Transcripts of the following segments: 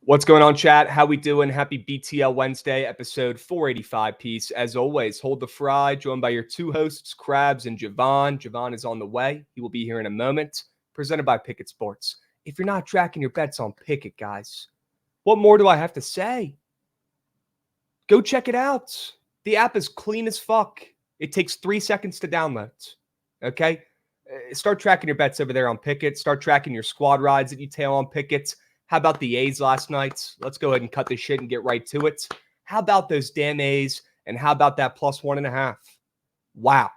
What's going on, chat? How we doing? Happy BTL Wednesday, episode 485 piece. As always, hold the fry, joined by your two hosts, Krabs and Jovan. Jovan is on the way. He will be here in a moment. Presented by Bookit Sports. If you're not tracking your bets on Bookit, guys, what more do I have to say? Go check it out. The app is clean as fuck. It takes 3 seconds to download. Okay? Start tracking your bets over there on Bookit. Start tracking your squad rides that you tail on Bookit. How about the A's last night? Let's go ahead and cut this shit and get right to it. How about those damn A's? And how about that plus 1.5? Wow.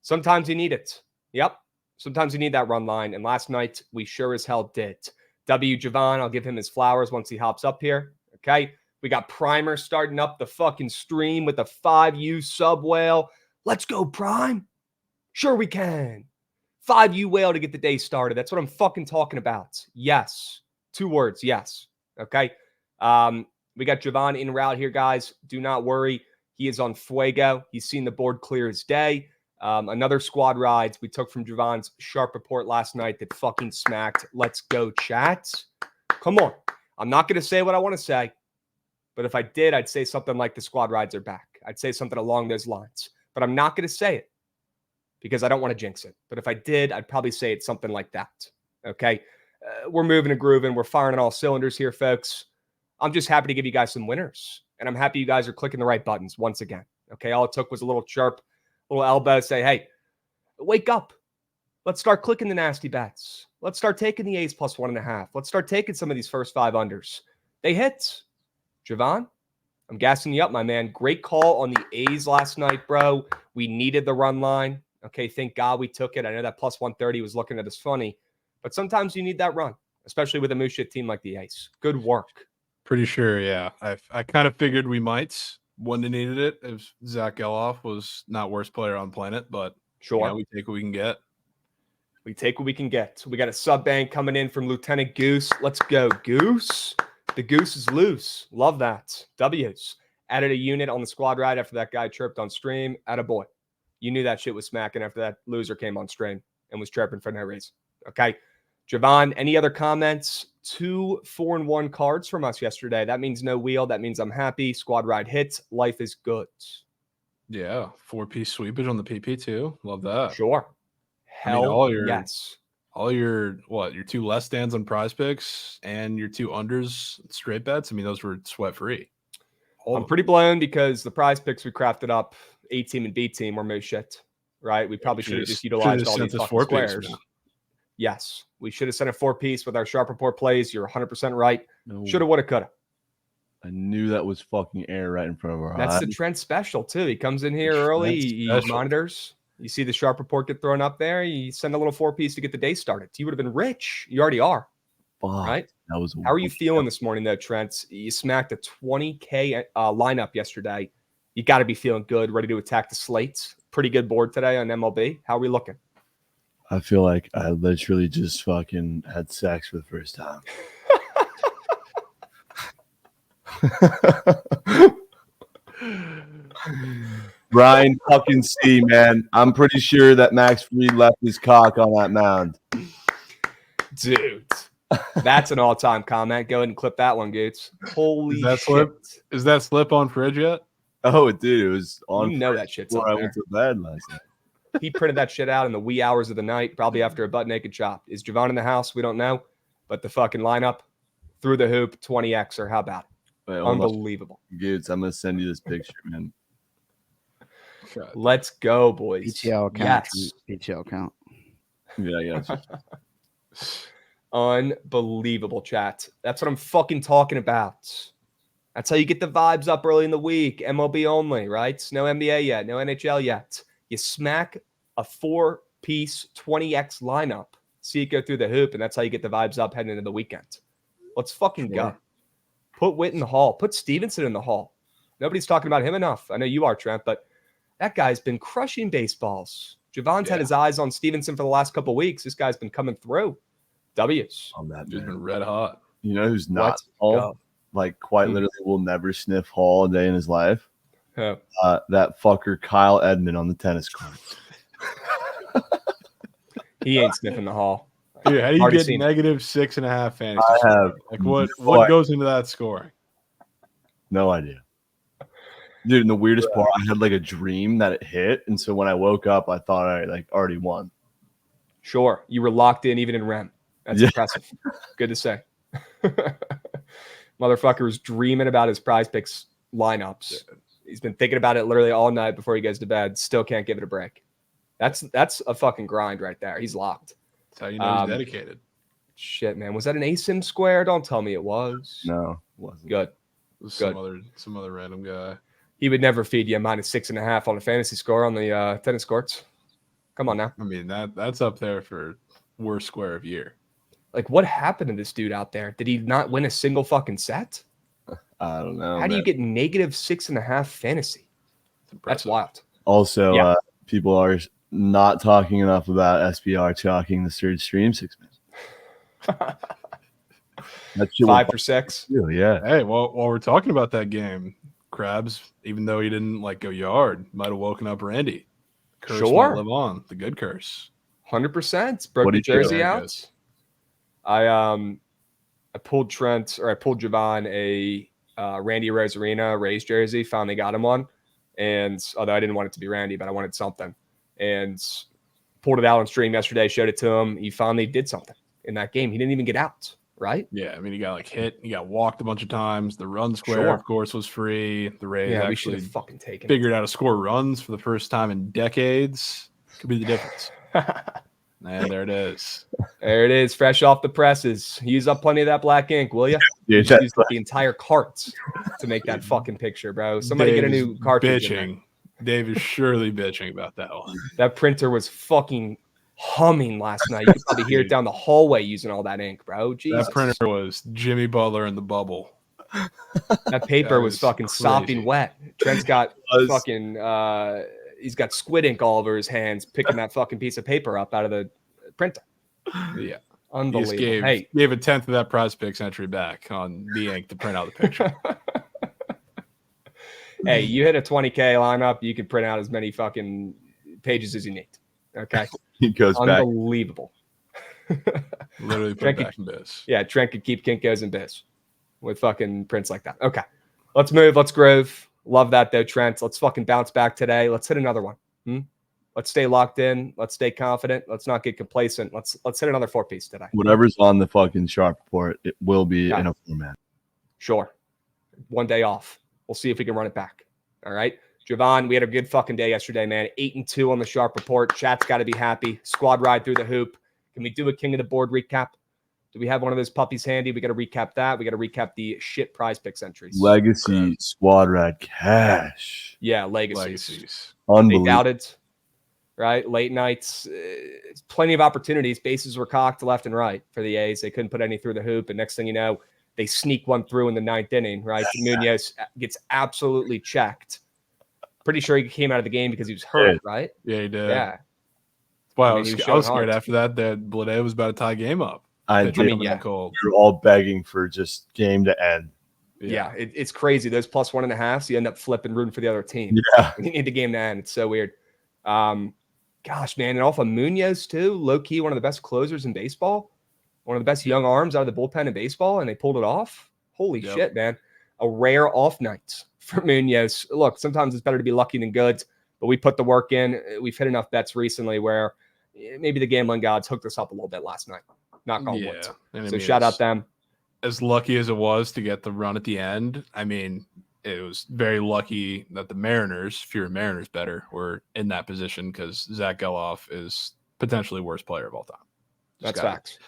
Sometimes you need it. Yep. Sometimes you need that run line. And last night, we sure as hell did. Jovan, I'll give him his flowers once he hops up here. Okay. We got Primer starting up the fucking stream with a 5U sub whale. Let's go, Prime. Sure we can. 5U whale to get the day started. That's what I'm fucking talking about. Yes. 2 words, yes. Okay. We got Jovan en route here, guys. Do not worry. He is on fuego. He's seen the board clear as day. Another squad rides we took from Jovan's sharp report last night that fucking smacked. Let's go, chat. Come on. I'm not going to say what I want to say, but if I did, I'd say something like the squad rides are back. I'd say something along those lines, but I'm not going to say it because I don't want to jinx it. But if I did, I'd probably say it's something like that. Okay. We're moving and grooving. We're firing on all cylinders here, folks. I'm just happy to give you guys some winners. And I'm happy you guys are clicking the right buttons once again. Okay, all it took was a little chirp, a little elbow, say, hey, wake up. Let's start clicking the nasty bets. Let's start taking the A's plus 1.5. Let's start taking some of these first 5 unders. They hit. Jovan, I'm gassing you up, my man. Great call on the A's last night, bro. We needed the run line. Okay, thank God we took it. I know that plus 130 was looking at us funny. But sometimes you need that run, especially with a moose shit team like the Ace. Good work. Pretty sure, yeah. I kind of figured we might when they needed it if Zach Geloff was not worst player on planet, but sure, we take what we can get. We take what we can get. We got a sub bank coming in from Lieutenant Goose. Let's go, Goose. The Goose is loose. Love that. W's. Added a unit on the squad ride after that guy chirped on stream. Attaboy. You knew that shit was smacking after that loser came on stream and was chirping for no reason. Okay. Jovan, any other comments? 2 4-1 cards from us yesterday. That means no wheel. That means I'm happy. Squad ride hits. Life is good. Yeah. 4-piece sweepage on the PP too. Love that. Sure. Hell yes. All your 2 less stands on prize picks and your 2 unders straight bets. I mean, those were sweat free. I'm pretty blown because the prize picks we crafted up, A team and B team, were most shit. Right? We probably should have just utilized all these fucking squares. Yes, we should have sent a 4-piece with our sharp report plays. You're 100% right. No. Shoulda, woulda, coulda. I knew that was fucking air right in front of our eyes. That's the Trent special, too. He comes in here early. He monitors. You see the sharp report get thrown up there. You send a little 4-piece to get the day started. You would have been rich. You already are. Fuck, right? That was. How are you feeling this morning, though, Trent? You smacked a 20K lineup yesterday. You got to be feeling good, ready to attack the slates. Pretty good board today on MLB. How are we looking? I feel like I literally just fucking had sex for the first time. Brian fucking C, man. I'm pretty sure that Max Fried left his cock on that mound. Dude, that's an all-time comment. Go ahead and clip that one, Gates. Holy shit. Is that slip on fridge yet? Oh, dude, it was on. You know that shit's up before I there. went to bed last night. He printed that shit out in the wee hours of the night, probably after a butt-naked chop. Is Jovan in the house? We don't know. But the fucking lineup, through the hoop, 20X, or how about it? Wait, unbelievable. Dudes, I'm going to send you this picture, man. Let's go, boys. PTL count. Yes. PTL count. Yeah, I got you. Unbelievable, chat. That's what I'm fucking talking about. That's how you get the vibes up early in the week. MLB only, right? No NBA yet. No NHL yet. You smack a 4-piece 20X lineup, see it go through the hoop, and that's how you get the vibes up heading into the weekend. Let's fucking go. Put Witt in the hall. Put Stevenson in the hall. Nobody's talking about him enough. I know you are, Trent, but that guy's been crushing baseballs. Jovan's had his eyes on Stevenson for the last couple of weeks. This guy's been coming through. W's. On that, Dude's been red hot. You know who's not Hall? Like, quite literally will never sniff Hall a day in his life? That fucker Kyle Edmond on the tennis court. He ain't sniffing the hall. Dude, how do you Already get seen it. negative 6.5 fantasy I scoring? have Like no what goes into that scoring? No idea. Dude, and the weirdest part, I had like a dream that it hit, and so when I woke up, I thought I like already won. Sure, you were locked in even in REM. That's impressive. Good to say. Motherfucker was dreaming about his Prize Picks lineups. He's been thinking about it literally all night before he goes to bed. Still can't give it a break. That's a fucking grind right there. He's locked. That's how you know he's dedicated. Shit, man. Was that an ASIM square? Don't tell me it was. No, it wasn't. Good. It was some other random guy. He would never feed you a -6.5 on a fantasy score on the tennis courts. Come on now. I mean, that's up there for worst square of year. Like, what happened to this dude out there? Did he not win a single fucking set? I don't know. How do you get -6.5 fantasy? That's wild. Also, people are not talking enough about SBR chalking the third stream 6 minutes. That's 5 for 6. Yeah. Hey, well, while we're talking about that game, Krabs, even though he didn't like go yard, might have woken up Randy. Curse might live on. The good curse. 100%. Broke the jersey out. I pulled Trent, or I pulled Jovan a Randy Rosarina Rays jersey. Finally got him one. And although I didn't want it to be Randy, but I wanted something. And pulled it out on stream yesterday, showed it to him. He finally did something in that game. He didn't even get out, right? Yeah, I mean, he got like hit. He got walked a bunch of times. The run square, of course, was free. The Rays actually fucking taken figured out how to score runs for the first time in decades. Could be the difference. And there it is. There it is, fresh off the presses. Use up plenty of that black ink, will you? Dude, use the entire cart to make that fucking picture, bro. Somebody get a new cartridge. Bitching. Dave is surely bitching about that one. That printer was fucking humming last night. You could probably hear it down the hallway using all that ink, bro. Jesus. That printer was Jimmy Butler in the bubble. That paper was fucking sopping wet. Trent's got fucking he's got squid ink all over his hands picking that fucking piece of paper up out of the printer. Yeah. Unbelievable. Gave a tenth of that Prize Picks entry back on the ink to print out the picture. Hey, you hit a 20K lineup, you can print out as many fucking pages as you need. Okay. He goes back. Unbelievable. Literally put back in biz. Yeah, Trent could keep Kinkos in biz with fucking prints like that. Okay. Let's move. Let's groove. Love that though, Trent. Let's fucking bounce back today. Let's hit another one. Let's stay locked in. Let's stay confident. Let's not get complacent. Let's hit another 4-piece today. Whatever's on the fucking sharp report, it will be in a format. Sure. One day off. We'll see if we can run it back. All right. Jovan, we had a good fucking day yesterday, man. 8-2 on the sharp report. Chat's got to be happy. Squad ride through the hoop. Can we do a king of the board recap? Do we have one of those puppies handy? We got to recap that. We got to recap the shit Prize Picks entries. Legacy squad ride cash. Yeah, legacies. Unbelievable. They doubted, right? Late nights, plenty of opportunities. Bases were cocked left and right for the A's. They couldn't put any through the hoop. And next thing you know, they sneak one through in the 9th inning, right? Munoz gets absolutely checked. Pretty sure he came out of the game because he was hurt, right? Yeah, he did. Yeah. Wow, I was scared after that Blade was about to tie game up. You're all begging for just game to end. Yeah, it's crazy. Those +1.5s, you end up flipping, rooting for the other team. Yeah. You need the game to end. It's so weird. Gosh, man. And off of Munoz, too. Low-key, one of the best closers in baseball. One of the best young arms out of the bullpen in baseball, and they pulled it off. Holy shit, man. A rare off night for Munoz. Look, sometimes it's better to be lucky than good, but we put the work in. We've hit enough bets recently where maybe the gambling gods hooked us up a little bit last night. Knock on wood. So shout out them. As lucky as it was to get the run at the end, I mean, it was very lucky that the Mariners, if you're a Mariners better, were in that position because Zach Geloff is potentially worst player of all time. That's facts.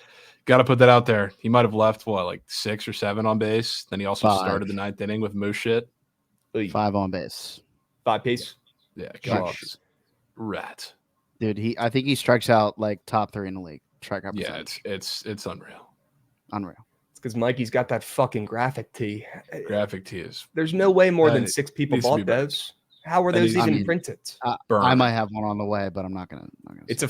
Got to put that out there. He might have left, like 6 or 7 on base. Then he also started the 9th inning with moose shit. 5 on base. 5-piece? Yeah, Geloff is rat. Dude, I think he strikes out like top 3 in the league. Strikeout percentage. Yeah, it's unreal. Unreal. It's because Mikey's got that fucking graphic tee. Graphic tee is. There's no way more than 6 people bought those. How were those even printed? I might have one on the way, but I'm not gonna. It's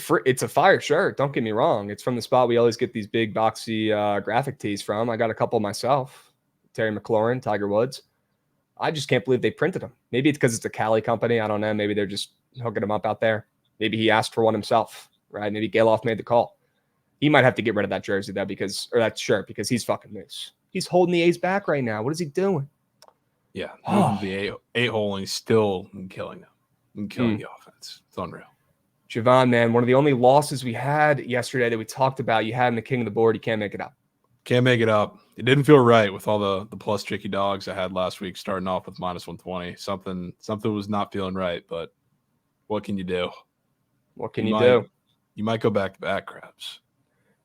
a fire shirt. Don't get me wrong. It's from the spot we always get these big boxy graphic tees from. I got a couple myself. Terry McLaurin, Tiger Woods. I just can't believe they printed them. Maybe it's because it's a Cali company. I don't know. Maybe they're just hooking them up out there. Maybe he asked for one himself, right? Maybe Geloff made the call. He might have to get rid of that jersey though, or that shirt, because he's fucking moose. He's holding the A's back right now. What is he doing? Yeah, moving the eight hole, and he's still killing them and killing the offense. It's unreal. Jovan, man, one of the only losses we had yesterday that we talked about, you had in the king of the board. You can't make it up. Can't make it up. It didn't feel right with all the plus chicky dogs I had last week, starting off with minus 120. Something was not feeling right, but what can you do? What can you do? You might go back to back, Krabs.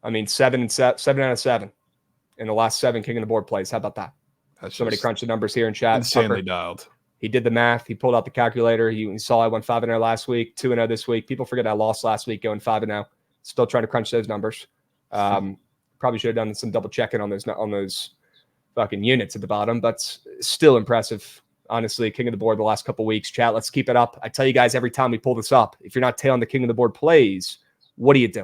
I mean, 7 out of 7 in the last 7 king of the board plays. How about that? Somebody crunched the numbers here in chat. Insanely dialed. He did the math. He pulled out the calculator. He saw I went 5-0 last week, 2-0 this week. People forget I lost last week going 5-0. Still trying to crunch those numbers. Probably should have done some double checking on those fucking units at the bottom, but still impressive. Honestly, king of the board the last couple of weeks. Chat, let's keep it up. I tell you guys every time we pull this up, if you're not tailing the king of the board plays, what do you do?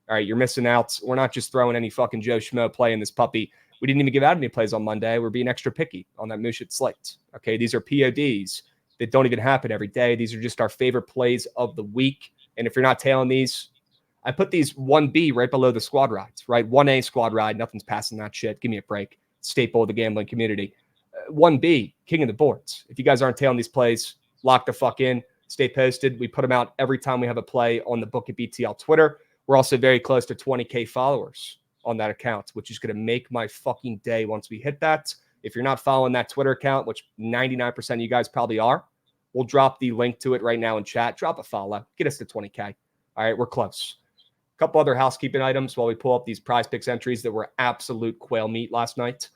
All right, you're missing out. We're not just throwing any fucking Joe Schmo play in this puppy. We didn't even give out any plays on Monday. We're being extra picky on that Mooshit slate. Okay, these are PODs that don't even happen every day. These are just our favorite plays of the week. And if you're not tailing these, I put these 1B right below the squad rides, right? 1A squad ride, nothing's passing that shit. Give me a break. Staple of the gambling community. 1B, king of the boards. If you guys aren't tailing these plays, lock the fuck in. Stay posted. We put them out every time we have a play on the Bookit BTL Twitter. We're also very close to 20K followers on that account, which is going to make my fucking day once we hit that. If you're not following that Twitter account, which 99% of you guys probably are, we'll drop the link to it right now in chat. Drop a follow. Get us to 20K. All right, we're close. A couple other housekeeping items while we pull up these prize picks entries that were absolute quail meat last night.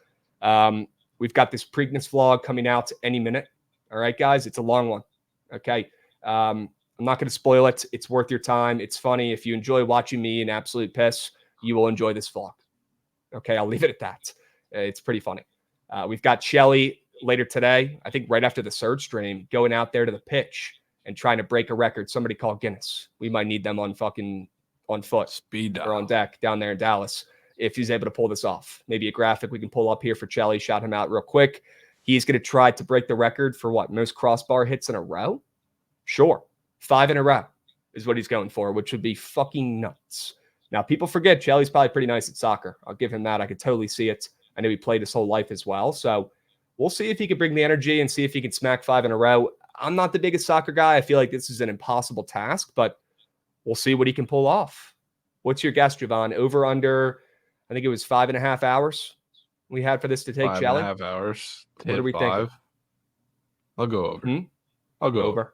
We've got this Preakness vlog coming out any minute. All right, guys, it's a long one. Okay. I'm not going to spoil it. It's worth your time. It's funny. If you enjoy watching me in absolute piss, you will enjoy this vlog. Okay, I'll leave it at that. It's pretty funny. We've got Shelly later today, I think right after the Surge stream, going out there to the pitch and trying to break a record. Somebody call Guinness. We might need them on foot, speed dial, or on deck down there in Dallas if he's able to pull this off. Maybe a graphic we can pull up here for Shelly. Shout him out real quick. He's going to try to break the record for what? Most crossbar hits in a row? Sure. 5 in a row is what he's going for, which would be fucking nuts. Now, people forget Shelly's probably pretty nice at soccer. I'll give him that. I could totally see it. I know he played his whole life as well. So we'll see if he can bring the energy and see if he can smack 5 in a row. I'm not the biggest soccer guy. I feel like this is an impossible task, but we'll see what he can pull off. What's your guess, Jovan? Over, under, I think it was 5.5 hours we had for this to take, Shelly? 5.5 hours. What are we thinking? I'll go over. I'll go over.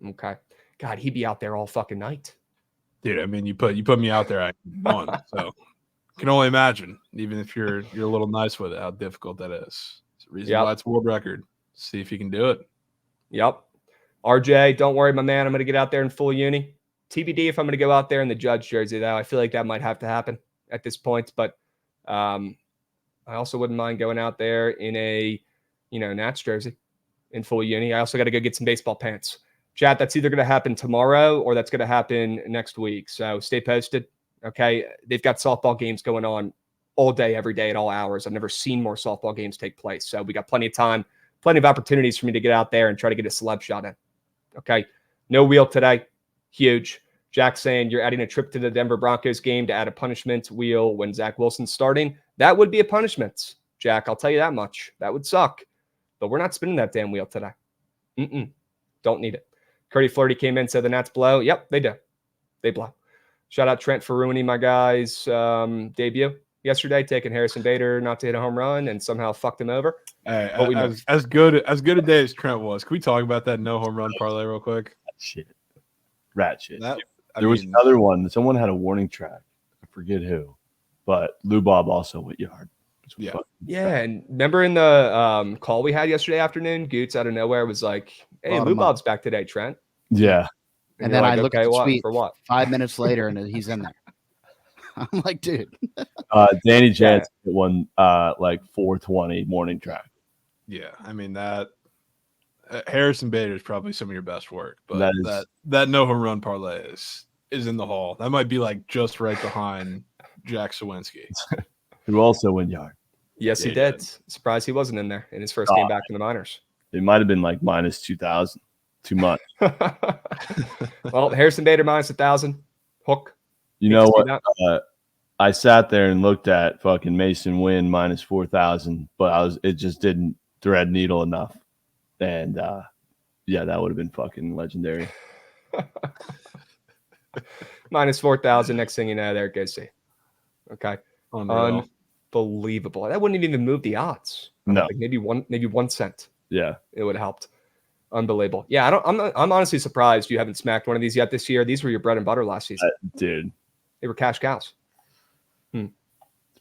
Okay. God, he'd be out there all fucking night. Dude, I mean, you put me out there, I won. So I can only imagine, even if you're a little nice with it, how difficult that is. It's a reason why it's a world record. See if you can do it. Yep. RJ, don't worry, my man. I'm going to get out there in full uni. TBD if I'm going to go out there in the Judge jersey, though. I feel like that might have to happen at this point. But I also wouldn't mind going out there in a, Nats jersey in full uni. I also got to go get some baseball pants. Chat, that's either going to happen tomorrow or that's going to happen next week. So stay posted. Okay. They've got softball games going on all day, every day at all hours. I've never seen more softball games take place. So we got plenty of time, plenty of opportunities for me to get out there and try to get a celeb shot in. Okay. No wheel today. Huge. Jack saying you're adding a trip to the Denver Broncos game to add a punishment wheel when Zach Wilson's starting. That would be a punishment, Jack. I'll tell you that much. That would suck. But we're not spinning that damn wheel today. Don't need it. Curdy Flirty came in, said the Nats blow. Yep, they do. They blow. Shout out Trent for ruining my guy's debut yesterday, taking Harrison Bader not to hit a home run and somehow fucked him over. Hey, as good a day as Trent was, can we talk about that no home run parlay real quick? Rat shit. There was another one. Someone had a warning track. I forget who, but Lou Bob also went yard. Yeah, and remember in the call we had yesterday afternoon, Goots out of nowhere was like, "Hey, Lou Bob's back today, Trent." Yeah, and then I look at the tweet for what 5 minutes later, and he's in there. I'm like, dude. Danny Jansen hit one like 4:20 morning track. Yeah, I mean that. Harrison Bader is probably some of your best work, but that no home run parlay is in the hall. That might be like just right behind Jack Sawinski, who also went yard. Yes, he did. Surprised he wasn't in there in his first game back in the minors. It might have been like minus 2,000. Too much. Well, Harrison Bader minus 1,000. Hook. You know what? I sat there and looked at fucking Mason Wynn minus 4,000, but it just didn't thread needle enough. And yeah, that would have been fucking legendary. Minus 4,000. Next thing you know, there it goes. See. Okay. Unreal. Unbelievable. That wouldn't even move the odds. No. Maybe 1 cent. Yeah. It would have helped. Unbelievable. Yeah, I'm honestly surprised you haven't smacked one of these yet this year. These were your bread and butter last season. Dude. They were cash cows.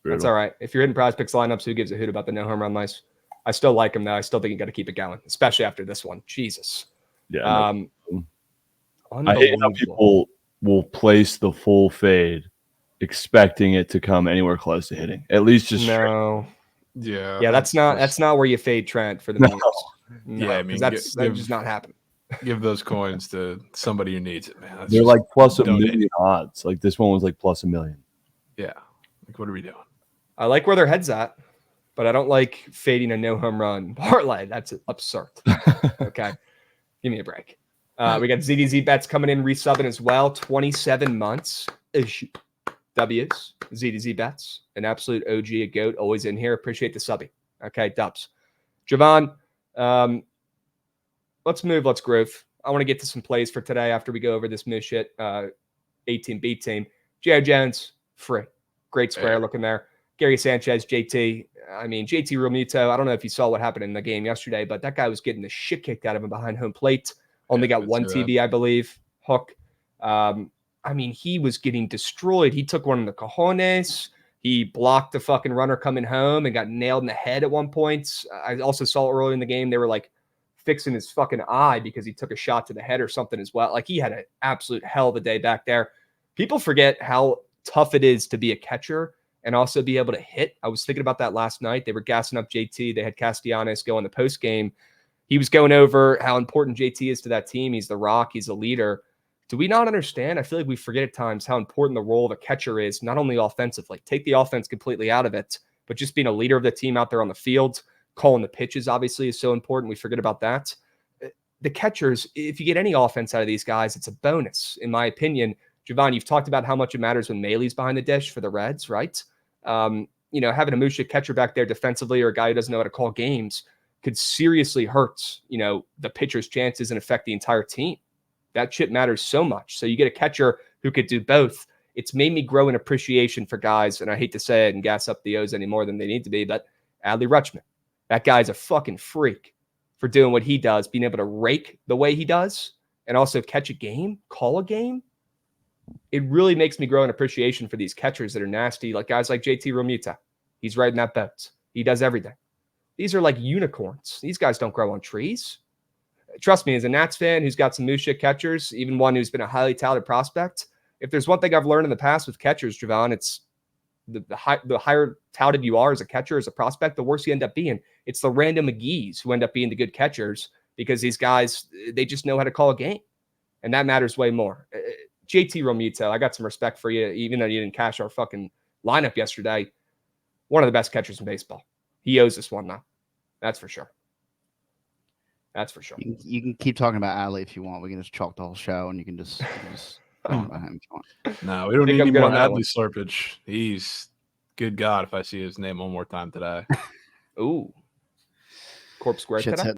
That's all right. If you're hitting prize picks lineups, who gives a hoot about the no home run mice? I still like them, though. I still think you got to keep it going, especially after this one. Jesus. Yeah. I hate how people will place the full fade expecting it to come anywhere close to hitting. At least just no. Yeah. Yeah, that's not where you fade Trent for the minutes. No, yeah, I mean that's just not happening. Give those coins to somebody who needs it, man. They're like plus $1 million odds. Like this one was like plus $1 million. Yeah. Like what are we doing? I like where their head's at, but I don't like fading a no home run parlay. That's absurd. Okay. Give me a break. We got ZDZ bets coming in, resubbing as well. 27 months. W's. ZDZ bets. An absolute OG, a goat, always in here. Appreciate the subbing. Okay, dubs. Jovan, let's move. Let's groove. I want to get to some plays for today after we go over this new shit. 18B team. J.R. Jones, free. Great square looking there. Gary Sanchez, JT. I mean, JT Realmuto. I don't know if you saw what happened in the game yesterday, but that guy was getting the shit kicked out of him behind home plate. Only got one TB, I believe. Hook. I mean, he was getting destroyed. He took one in the cojones. He blocked the fucking runner coming home and got nailed in the head at one point. I also saw early in the game, they were like fixing his fucking eye because he took a shot to the head or something as well. Like he had an absolute hell of a day back there. People forget how tough it is to be a catcher and also be able to hit. I was thinking about that last night. They were gassing up JT. They had Castellanos go in the post game. He was going over how important JT is to that team. He's the rock. He's a leader. Do we not understand? I feel like we forget at times how important the role of a catcher is, not only offensively. Take the offense completely out of it, but just being a leader of the team out there on the field, calling the pitches obviously is so important. We forget about that. The catchers, if you get any offense out of these guys, it's a bonus, in my opinion. Jovan, you've talked about how much it matters when Maley's behind the dish for the Reds, right? Having a Musha catcher back there defensively or a guy who doesn't know how to call games could seriously hurt, the pitcher's chances and affect the entire team. That shit matters so much. So you get a catcher who could do both. It's made me grow an appreciation for guys, and I hate to say it and gas up the O's any more than they need to be, but Adley Rutschman, that guy's a fucking freak for doing what he does, being able to rake the way he does and also catch a game, call a game. It really makes me grow an appreciation for these catchers that are nasty, like guys like JT Realmuto. He's riding that boat. He does everything. These are like unicorns. These guys don't grow on trees. Trust me, as a Nats fan who's got some new shit catchers, even one who's been a highly touted prospect, if there's one thing I've learned in the past with catchers, Jovan, it's the higher touted you are as a catcher, as a prospect, the worse you end up being. It's the random McGees who end up being the good catchers because these guys, they just know how to call a game. And that matters way more. JT Realmuto, I got some respect for you, even though you didn't cash our fucking lineup yesterday. One of the best catchers in baseball. He owes us one now. That's for sure. That's for sure. You can keep talking about Ali if you want. We can just chalk the whole show, and you can just talk about him if you want. No, we don't need any more Adley slurpage. He's good God if I see his name one more time today. Ooh. Corp Square today?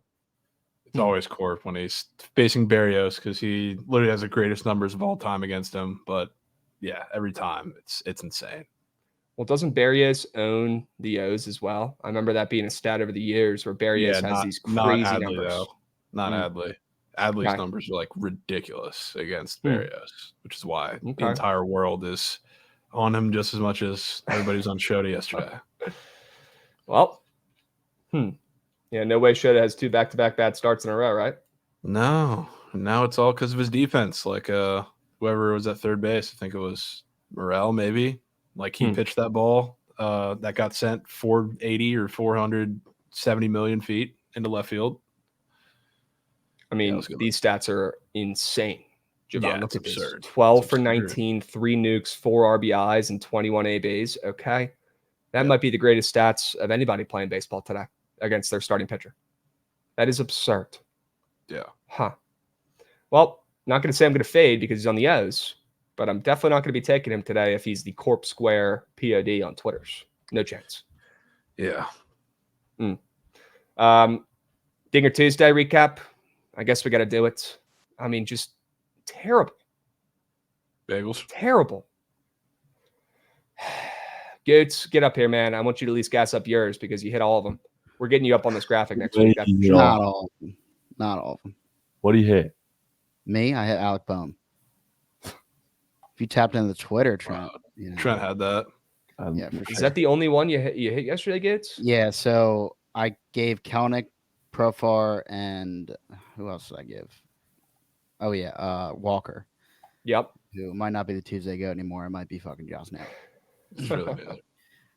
It's always Corp when he's facing Barrios because he literally has the greatest numbers of all time against him. But yeah, every time it's insane. Well, doesn't Barrios own the O's as well? I remember that being a stat over the years where Barrios has these crazy Adley, numbers. Though. Not Adley. Adley's numbers are like ridiculous against Barrios, which is why the entire world is on him just as much as everybody's on Shota yesterday. Well, yeah, no way Shota has 2 back-to-back bad starts in a row, right? No. Now it's all because of his defense. Like whoever was at third base, I think it was Morel maybe. Like he pitched that ball that got sent 480 or 470 million feet into left field. I mean, these stats are insane. Jovan, look at absurd. This. 12 for 19, 3 nukes, 4 RBIs, and 21 ABs. Okay. That might be the greatest stats of anybody playing baseball today against their starting pitcher. That is absurd. Yeah. Huh. Well, not going to say I'm going to fade because he's on the O's, but I'm definitely not going to be taking him today if he's the Corp Square POD on Twitters. No chance. Yeah. Dinger Tuesday recap. I guess we got to do it. I mean, just terrible. Bagels. Terrible. Goots, get up here, man. I want you to at least gas up yours because you hit all of them. We're getting you up on this graphic next week. That's for sure. Not all of them. Not all of them. What do you hit? Me, I hit Alec Bohm. If you tapped into the Twitter, Trent. Trent had that. Yeah, for sure. Is that the only one you hit yesterday, Gates? Yeah, so I gave Kelnick, Profar, and who else did I give? Oh, yeah, Walker. Yep. Who might not be the Tuesday goat anymore. It might be fucking Josh now. It's really bad.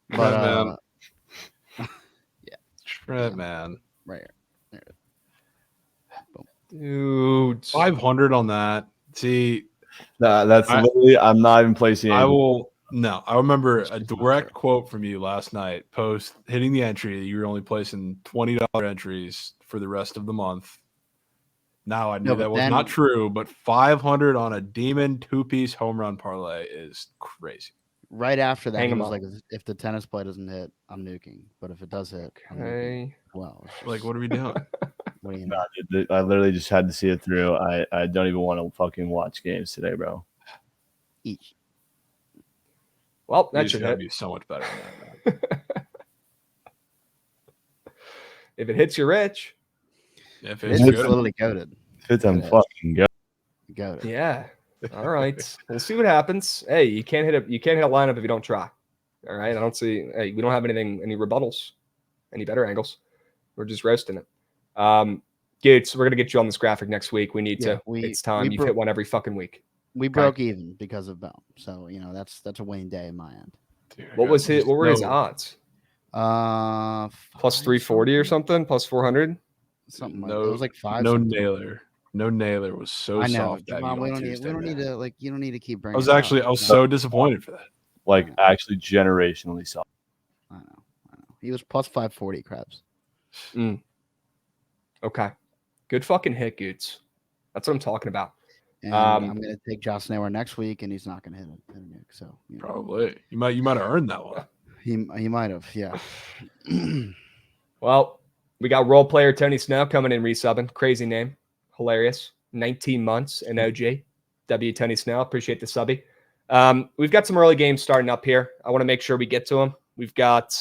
But, man. yeah. Trent, man. Right here. Boom. Dude. 500 on that. See, that's literally, I'm not even placing it. I remember a direct quote from you last night, post hitting the entry. You were only placing $20 entries for the rest of the month. Now I knew that was not true, but 500 on a Demon 2-piece home run parlay is crazy. Right after that, he was up. like, if the tennis play doesn't hit, I'm nuking. But if it does hit, I'm nuking. Well, like, what are we doing? What do you mean? I literally just had to see it through. I don't even want to fucking watch games today, bro. Each. Well, that should be so much better than that. If it hits, you're rich. If it's literally goated. If it's fucking goated. Yeah. All right. We'll see what happens. Hey, you can't hit a lineup if you don't try. All right. I don't see. Hey, we don't have any rebuttals, any better angles. We're just roasting it. Gates, we're gonna get you on this graphic next week. We need to. It's time. You've hit one every fucking week. We broke even because of Bohm. So that's a winning day in my end. Dude, what were his odds? Plus 340 or something. Plus 400. Something like that. It was like 5. No nailer. No nailer was so soft. Javon, we don't need to you don't need to keep bringing. I was so disappointed for that. Like actually generationally soft. I know. He was plus 540 Krabs. Okay. Good fucking hit, Goots. That's what I'm talking about. And I'm gonna take Josh Naylor next week, and he's not gonna hit a nuke. So probably you might have earned that one. He might have, yeah. Well, we got role player Tony Snow coming in resubbing. Crazy name, hilarious. 19 months in OG. W Tony Snow, appreciate the subby. We've got some early games starting up here. I want to make sure we get to them. We've got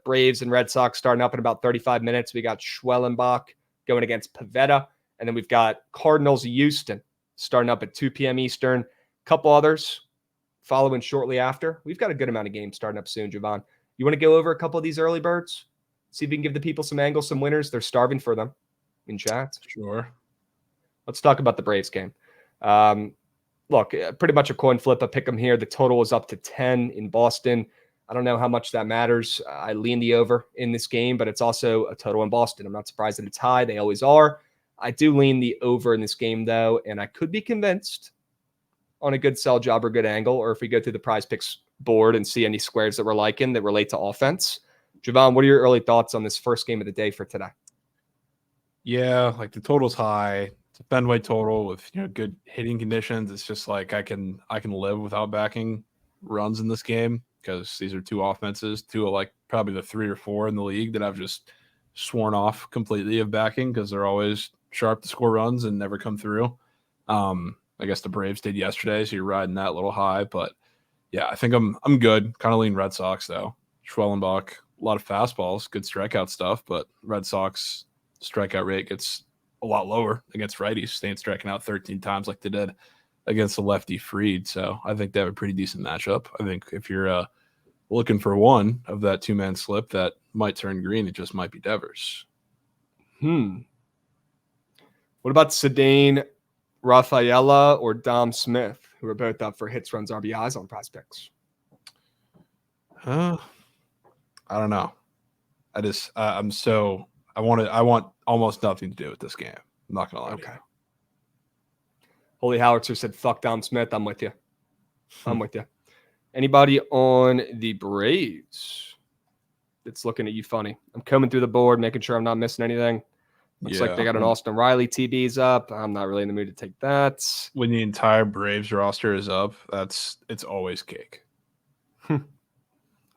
Braves and Red Sox starting up in about 35 minutes. We got Schwellenbach going against Pavetta, and then we've got Cardinals Houston starting up at 2 p.m. Eastern. A couple others following shortly after. We've got a good amount of games starting up soon, Javon. You want to go over a couple of these early birds? See if we can give the people some angles, some winners. They're starving for them in chat. Sure. Let's talk about the Braves game. Look, pretty much a coin flip. I pick them here. The total is up to 10 in Boston. I don't know how much that matters. I lean the over in this game, but it's also a total in Boston. I'm not surprised that it's high. They always are. I do lean the over in this game, though, and I could be convinced on a good sell job or good angle, or if we go through the prize picks board and see any squares that we're liking that relate to offense. Javon, what are your early thoughts on this first game of the day for today? Yeah, like the total's high. It's a Fenway total with good hitting conditions. It's just like I can live without backing runs in this game because these are two offenses, two of like probably the 3 or 4 in the league that I've just sworn off completely of backing because they're always sharp to score runs and never come through. I guess the Braves did yesterday, so you're riding that little high. But yeah, I think I'm good. Kind of lean Red Sox though. Schwellenbach, a lot of fastballs, good strikeout stuff, but Red Sox strikeout rate gets a lot lower against righties. They ain't striking out 13 times like they did against the lefty Fried. So I think they have a pretty decent matchup. I think if you're looking for one of that 2-man slip that might turn green, it just might be Devers. What about Sedane, Rafaela, or Dom Smith, who are both up for hits, runs, RBIs on prize picks? I don't know. I want almost nothing to do with this game. I'm not gonna lie. Okay. Holy Howitzer said, "Fuck Dom Smith." I'm with you. I'm with you. Anybody on the Braves that's looking at you funny? I'm coming through the board, making sure I'm not missing anything. Looks like they got an Austin Riley TBs up. I'm not really in the mood to take that. When the entire Braves roster is up, it's always cake.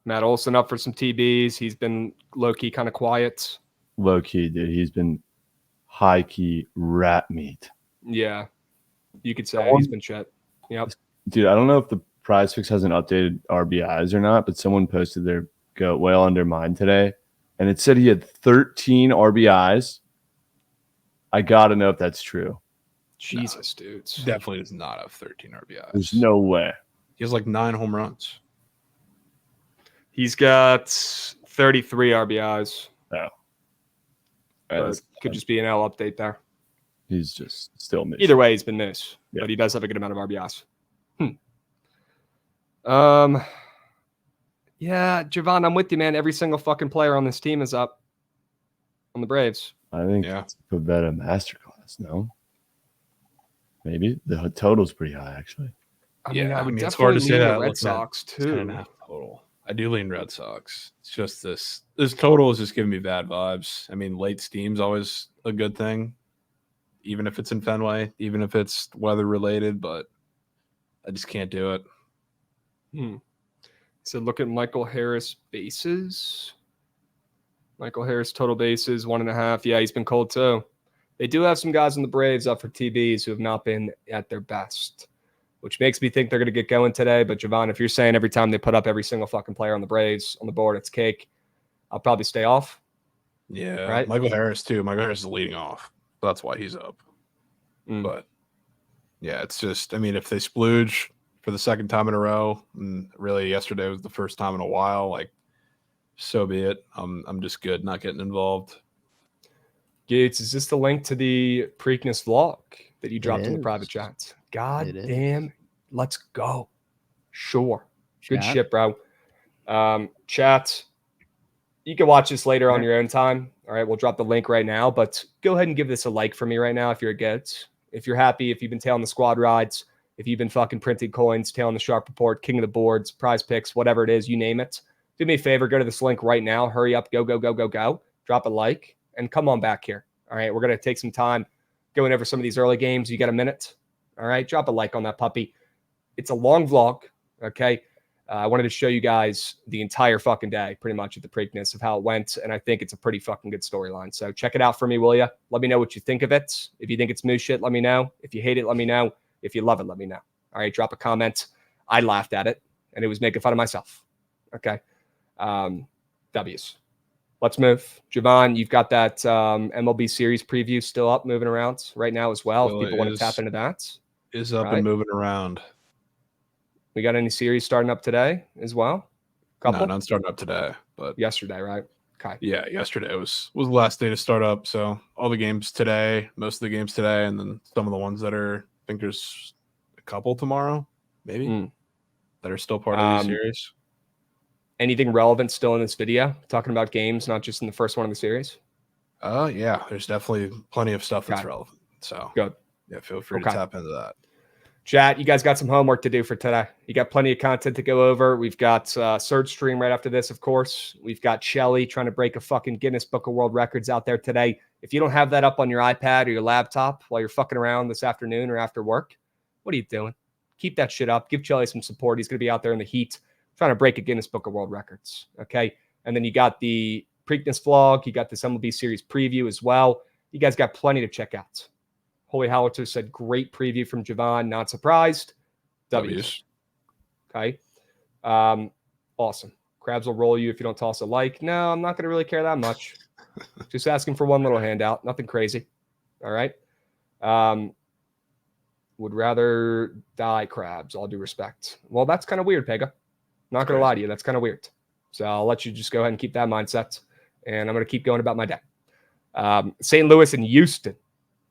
Matt Olson up for some TBs. He's been low-key kind of quiet. Low-key, dude. He's been high-key rat meat. Yeah. You could say he's been shit. Yep. Dude, I don't know if the Prize Picks hasn't updated RBIs or not, but someone posted their goat well under mine today, and it said he had 13 RBIs. I got to know if that's true. Jesus, dudes. Definitely does not have 13 RBIs. There's no way. He has like 9 home runs. He's got 33 RBIs. Oh. Could just be an L update there. He's just still missing. Either way, he's been missed, Yeah. but he does have a good amount of RBIs. Yeah, Jovan, I'm with you, man. Every single fucking player on this team is up on the Braves. I think it's a better masterclass, no? Maybe. The total's pretty high, actually. I mean, it's hard to say that. Red Sox, too. 10.5 total. I do lean Red Sox. It's just this total is just giving me bad vibes. I mean, late steam's always a good thing, even if it's in Fenway, even if it's weather related, but I just can't do it. So look at Michael Harris bases. Michael Harris total bases 1.5. Yeah, he's been cold too. They do have some guys in the Braves up for TBs who have not been at their best, which makes me think they're going to get going today. But Jovan, if you're saying every time they put up every single fucking player on the Braves on the board, it's cake, I'll probably stay off. Yeah, right. Michael Harris too. Michael Harris is leading off. That's why he's up. But yeah, it's just, I mean, if they splooge for the second time in a row, and really yesterday was the first time in a while, like, so be it. I'm just good not getting involved. Gates, is this the link to the Preakness vlog that you dropped in the private chat? God damn, let's go. Sure. Good shit, bro. Chat, you can watch this later on your own time. All right, we'll drop the link right now, but go ahead and give this a like for me right now if you're a Gates. If you're happy, if you've been tailing the squad rides, if you've been fucking printing coins, tailing the sharp report, king of the boards, prize picks, whatever it is, you name it. Do me a favor, go to this link right now. Hurry up, go. Drop a like, and come on back here. All right, we're going to take some time going over some of these early games. You got a minute? All right, drop a like on that puppy. It's a long vlog, okay? I wanted to show you guys the entire fucking day, pretty much, at the Preakness of how it went, and I think it's a pretty fucking good storyline. So check it out for me, will you? Let me know what you think of it. If you think it's moose shit, let me know. If you hate it, let me know. If you love it, let me know. All right, drop a comment. I laughed at it, and it was making fun of myself. Okay. W's. Let's move. Jovan, you've got that MLB series preview still up, moving around right now as well. If people want to tap into that. Is up and moving around. We got any series starting up today as well? No, none starting up today, but yesterday, right? Okay. Yeah, yesterday was the last day to start up. So all the games today, most of the games today, and then some of the ones that are, I think there's a couple tomorrow, maybe, that are still part of the series. Anything relevant still in this video? Talking about games, not just in the first one of the series? Yeah, there's definitely plenty of stuff that's relevant. So good. Yeah, feel free to tap into that. Chat, you guys got some homework to do for today. You got plenty of content to go over. We've got Surge Stream right after this, of course. We've got Shelly trying to break a fucking Guinness Book of World Records out there today. If you don't have that up on your iPad or your laptop while you're fucking around this afternoon or after work, what are you doing? Keep that shit up. Give Shelly some support. He's going to be out there in the heat trying to break a Guinness Book of World Records. Okay. And then you got the Preakness vlog. You got this MLB series preview as well. You guys got plenty to check out. Holy Howitzer said, great preview from Jovan. Not surprised. W's. Okay. Awesome. Krabs will roll you if you don't toss a like. No, I'm not going to really care that much. Just asking for one little handout. Nothing crazy. All right. Would rather die, Krabs. All due respect. Well, that's kind of weird, Pega. Not going to lie to you. That's kind of weird. So I'll let you just go ahead and keep that mindset. And I'm going to keep going about my day. St. Louis and Houston.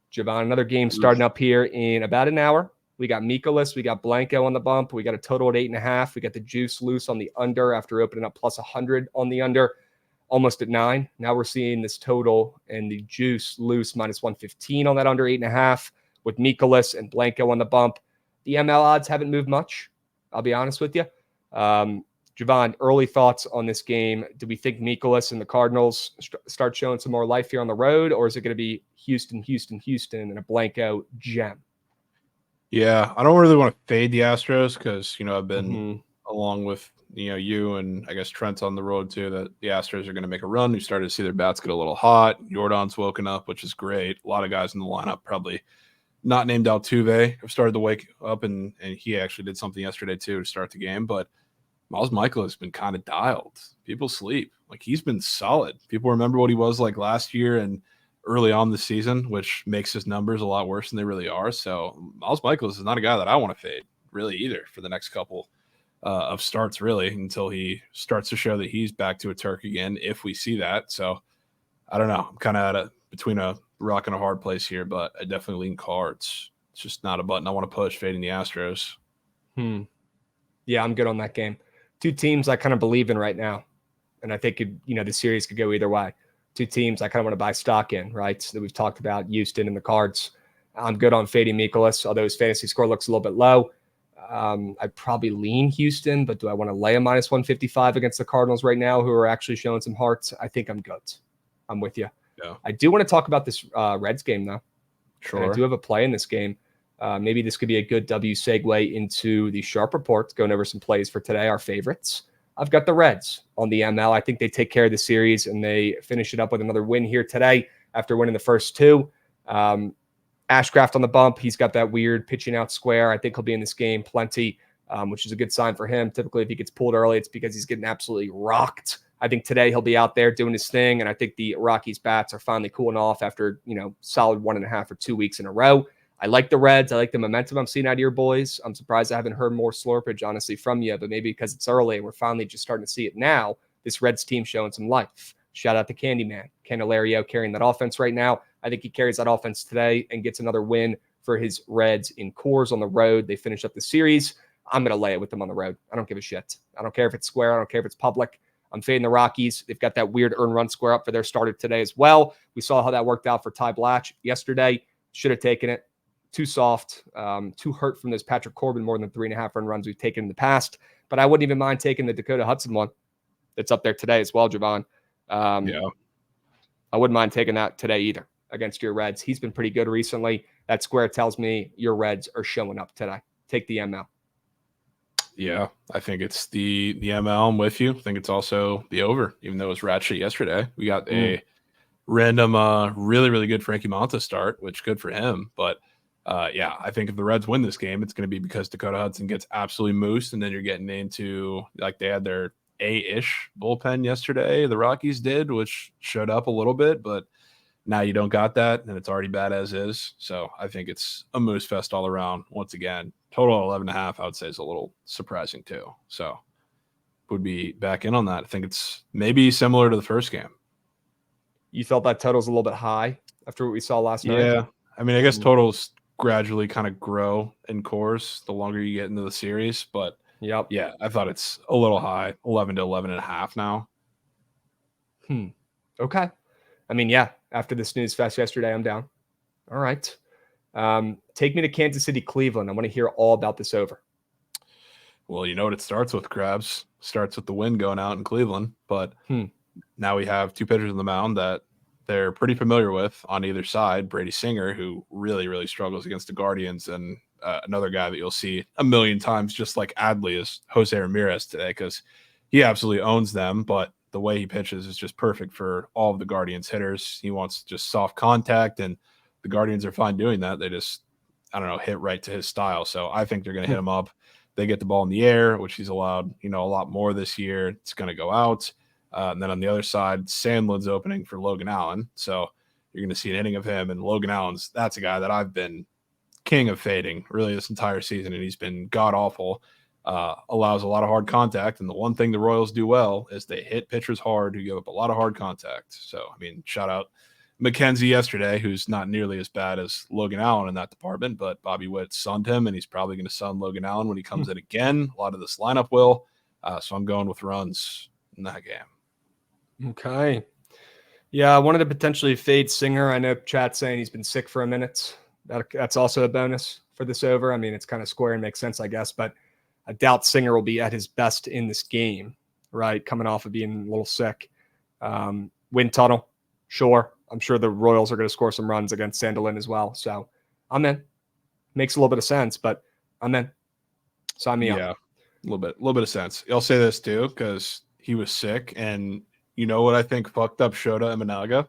Jovan, another game starting up here in about an hour. We got Mikolas. We got Blanco on the bump. We got a total at 8.5. We got the juice loose on the under after opening up plus 100 on the under, almost at 9. Now we're seeing this total and the juice loose minus 115 on that under 8.5 with Mikolas and Blanco on the bump. The ML odds haven't moved much. I'll be honest with you. Jovan, early thoughts on this game. Do we think Mikolas and the Cardinals start showing some more life here on the road, or is it going to be Houston, and a blank out gem? Yeah, I don't really want to fade the Astros because, I've been Mm-hmm. along with, you and I guess Trent's on the road too, that the Astros are going to make a run. We started to see their bats get a little hot. Jordan's woken up, which is great. A lot of guys in the lineup, probably not named Altuve, have started to wake up, and he actually did something yesterday too to start the game. But Miles Michael has been kind of dialed. People sleep. Like, he's been solid. People remember what he was like last year and early on the season, which makes his numbers a lot worse than they really are. So Miles Michaelis is not a guy that I want to fade really either for the next couple of starts, really, until he starts to show that he's back to a Turk again, if we see that. So I don't know. I'm kind of between a rock and a hard place here, but I definitely lean Cards. It's just not a button I want to push, fading the Astros. Yeah, I'm good on that game. Two teams I kind of believe in right now, and I think the series could go either way. Two teams I kind of want to buy stock in, right? That we've talked about, Houston and the Cards. I'm good on fading Mikolas, although his fantasy score looks a little bit low. I'd probably lean Houston, but do I want to lay a minus 155 against the Cardinals right now, who are actually showing some hearts? I think I'm good. I'm with you. Yeah. I do want to talk about this Reds game, though. Sure. And I do have a play in this game. Maybe this could be a good W segue into the Sharp Report, going over some plays for today, our favorites. I've got the Reds on the ML. I think they take care of the series, and they finish it up with another win here today after winning the first two. Ashcraft on the bump. He's got that weird pitching out square. I think he'll be in this game plenty, which is a good sign for him. Typically, if he gets pulled early, it's because he's getting absolutely rocked. I think today he'll be out there doing his thing, and I think the Rockies bats are finally cooling off after, solid 1.5 or 2 weeks in a row. I like the Reds. I like the momentum I'm seeing out of your boys. I'm surprised I haven't heard more slurpage, honestly, from you, but maybe because it's early and we're finally just starting to see it now. This Reds team showing some life. Shout out to Candyman. Candelario carrying that offense right now. I think he carries that offense today and gets another win for his Reds in Coors on the road. They finish up the series. I'm going to lay it with them on the road. I don't give a shit. I don't care if it's square. I don't care if it's public. I'm fading the Rockies. They've got that weird earn run square up for their starter today as well. We saw how that worked out for Ty Blatch yesterday. Should have taken it. Too soft, too hurt from those Patrick Corbin more than 3.5 run runs we've taken in the past. But I wouldn't even mind taking the Dakota Hudson one that's up there today as well, Jovan. Yeah. I wouldn't mind taking that today either against your Reds. He's been pretty good recently. That square tells me your Reds are showing up today. Take the ML. Yeah, I think it's the ML. I'm with you. I think it's also the over, even though it was ratchet yesterday. We got a random, really, really good Frankie Montas start, which good for him. But yeah, I think if the Reds win this game, it's going to be because Dakota Hudson gets absolutely moosed, and then you're getting into, like, they had their A-ish bullpen yesterday. The Rockies did, which showed up a little bit, but now you don't got that, and it's already bad as is. So I think it's a moose fest all around. Once again, total 11.5, I would say, is a little surprising too. So would be back in on that. I think it's maybe similar to the first game. You felt that total's a little bit high after what we saw last night? Yeah. I mean, I guess totals gradually kind of grow in course the longer you get into the series. But yep. Yeah, I thought it's a little high, 11 to 11.5 now. Okay. I mean, yeah, after the snooze fest yesterday, I'm down. All right. Take me to Kansas City, Cleveland. I want to hear all about this over. Well, you know what it starts with, Krabs. Starts with the win going out in Cleveland. But now we have two pitchers on the mound that they're pretty familiar with on either side. Brady Singer, who really, really struggles against the Guardians, and another guy that you'll see a million times, just like Adley, is Jose Ramirez today, because he absolutely owns them. But the way he pitches is just perfect for all of the Guardians hitters. He wants just soft contact, and the Guardians are fine doing that. They just, I don't know, hit right to his style. So I think they're going to hit him up. They get the ball in the air, which he's allowed, a lot more this year. It's going to go out. And then on the other side, Sandlin's opening for Logan Allen. So you're going to see an inning of him. And Logan Allen's, that's a guy that I've been king of fading really this entire season, and he's been god-awful. Allows a lot of hard contact. And the one thing the Royals do well is they hit pitchers hard who give up a lot of hard contact. So, I mean, shout out McKenzie yesterday, who's not nearly as bad as Logan Allen in that department, but Bobby Witt sunned him, and he's probably going to sun Logan Allen when he comes in again. A lot of this lineup will. So I'm going with runs in that game. Okay. Yeah, I wanted to potentially fade Singer. I know chat's saying he's been sick for a minute. That's also a bonus for this over. I mean, it's kind of square and makes sense, I guess, but I doubt Singer will be at his best in this game, right? Coming off of being a little sick. Wind tunnel, sure. I'm sure the Royals are going to score some runs against Sandelin as well. So I'm in. Makes a little bit of sense, but I'm in. Sign me up. Yeah, a little bit of sense. I'll say this too, because he was sick, and you know what I think fucked up Shota and Managa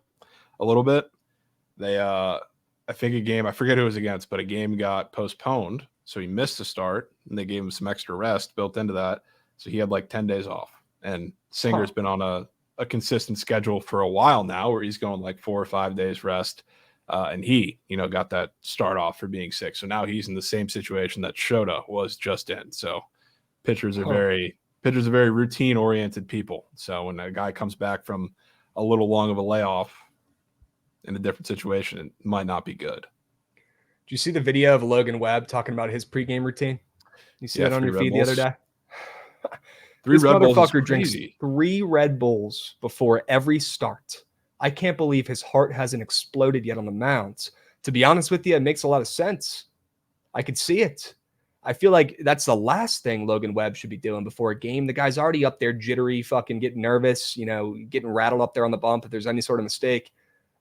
a little bit. They I think a game, I forget who it was against, but a game got postponed, so he missed a start, and they gave him some extra rest built into that. So he had like 10 days off. And Singer's been on a consistent schedule for a while now, where he's going like 4 or 5 days rest. And he, got that start off for being sick. So now he's in the same situation that Shota was just in. So pitchers are very routine oriented people. So when a guy comes back from a little long of a layoff in a different situation, it might not be good. Did you see the video of Logan Webb talking about his pregame routine? You see that on your feed the other day? This motherfucker drinks 3 Red Bulls before every start. I can't believe his heart hasn't exploded yet on the mound. To be honest with you, it makes a lot of sense. I could see it. I feel like that's the last thing Logan Webb should be doing before a game. The guy's already up there jittery, fucking getting nervous, getting rattled up there on the bump if there's any sort of mistake.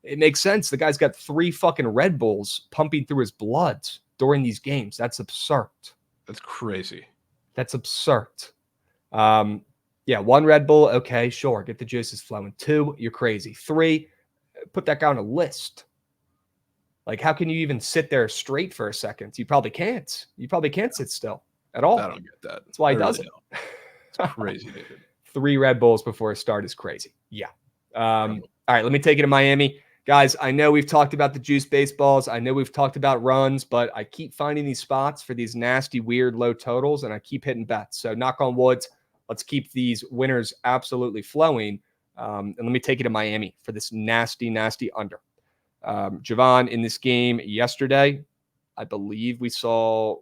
It makes sense. The guy's got 3 fucking Red Bulls pumping through his blood during these games. That's absurd. That's crazy. That's absurd. 1 Red Bull. Okay, sure. Get the juices flowing. 2, you're crazy. 3, put that guy on a list. Like, how can you even sit there straight for a second? You probably can't. You probably can't sit still at all. I don't get that. That's why he does it. It's crazy, dude. 3 Red Bulls before a start is crazy. Yeah. All right, let me take it to Miami. Guys, I know we've talked about the juice baseballs. I know we've talked about runs, but I keep finding these spots for these nasty, weird low totals, and I keep hitting bets. So knock on wood, let's keep these winners absolutely flowing. And let me take it to Miami for this nasty, nasty under. Jovan, in this game yesterday, I believe we saw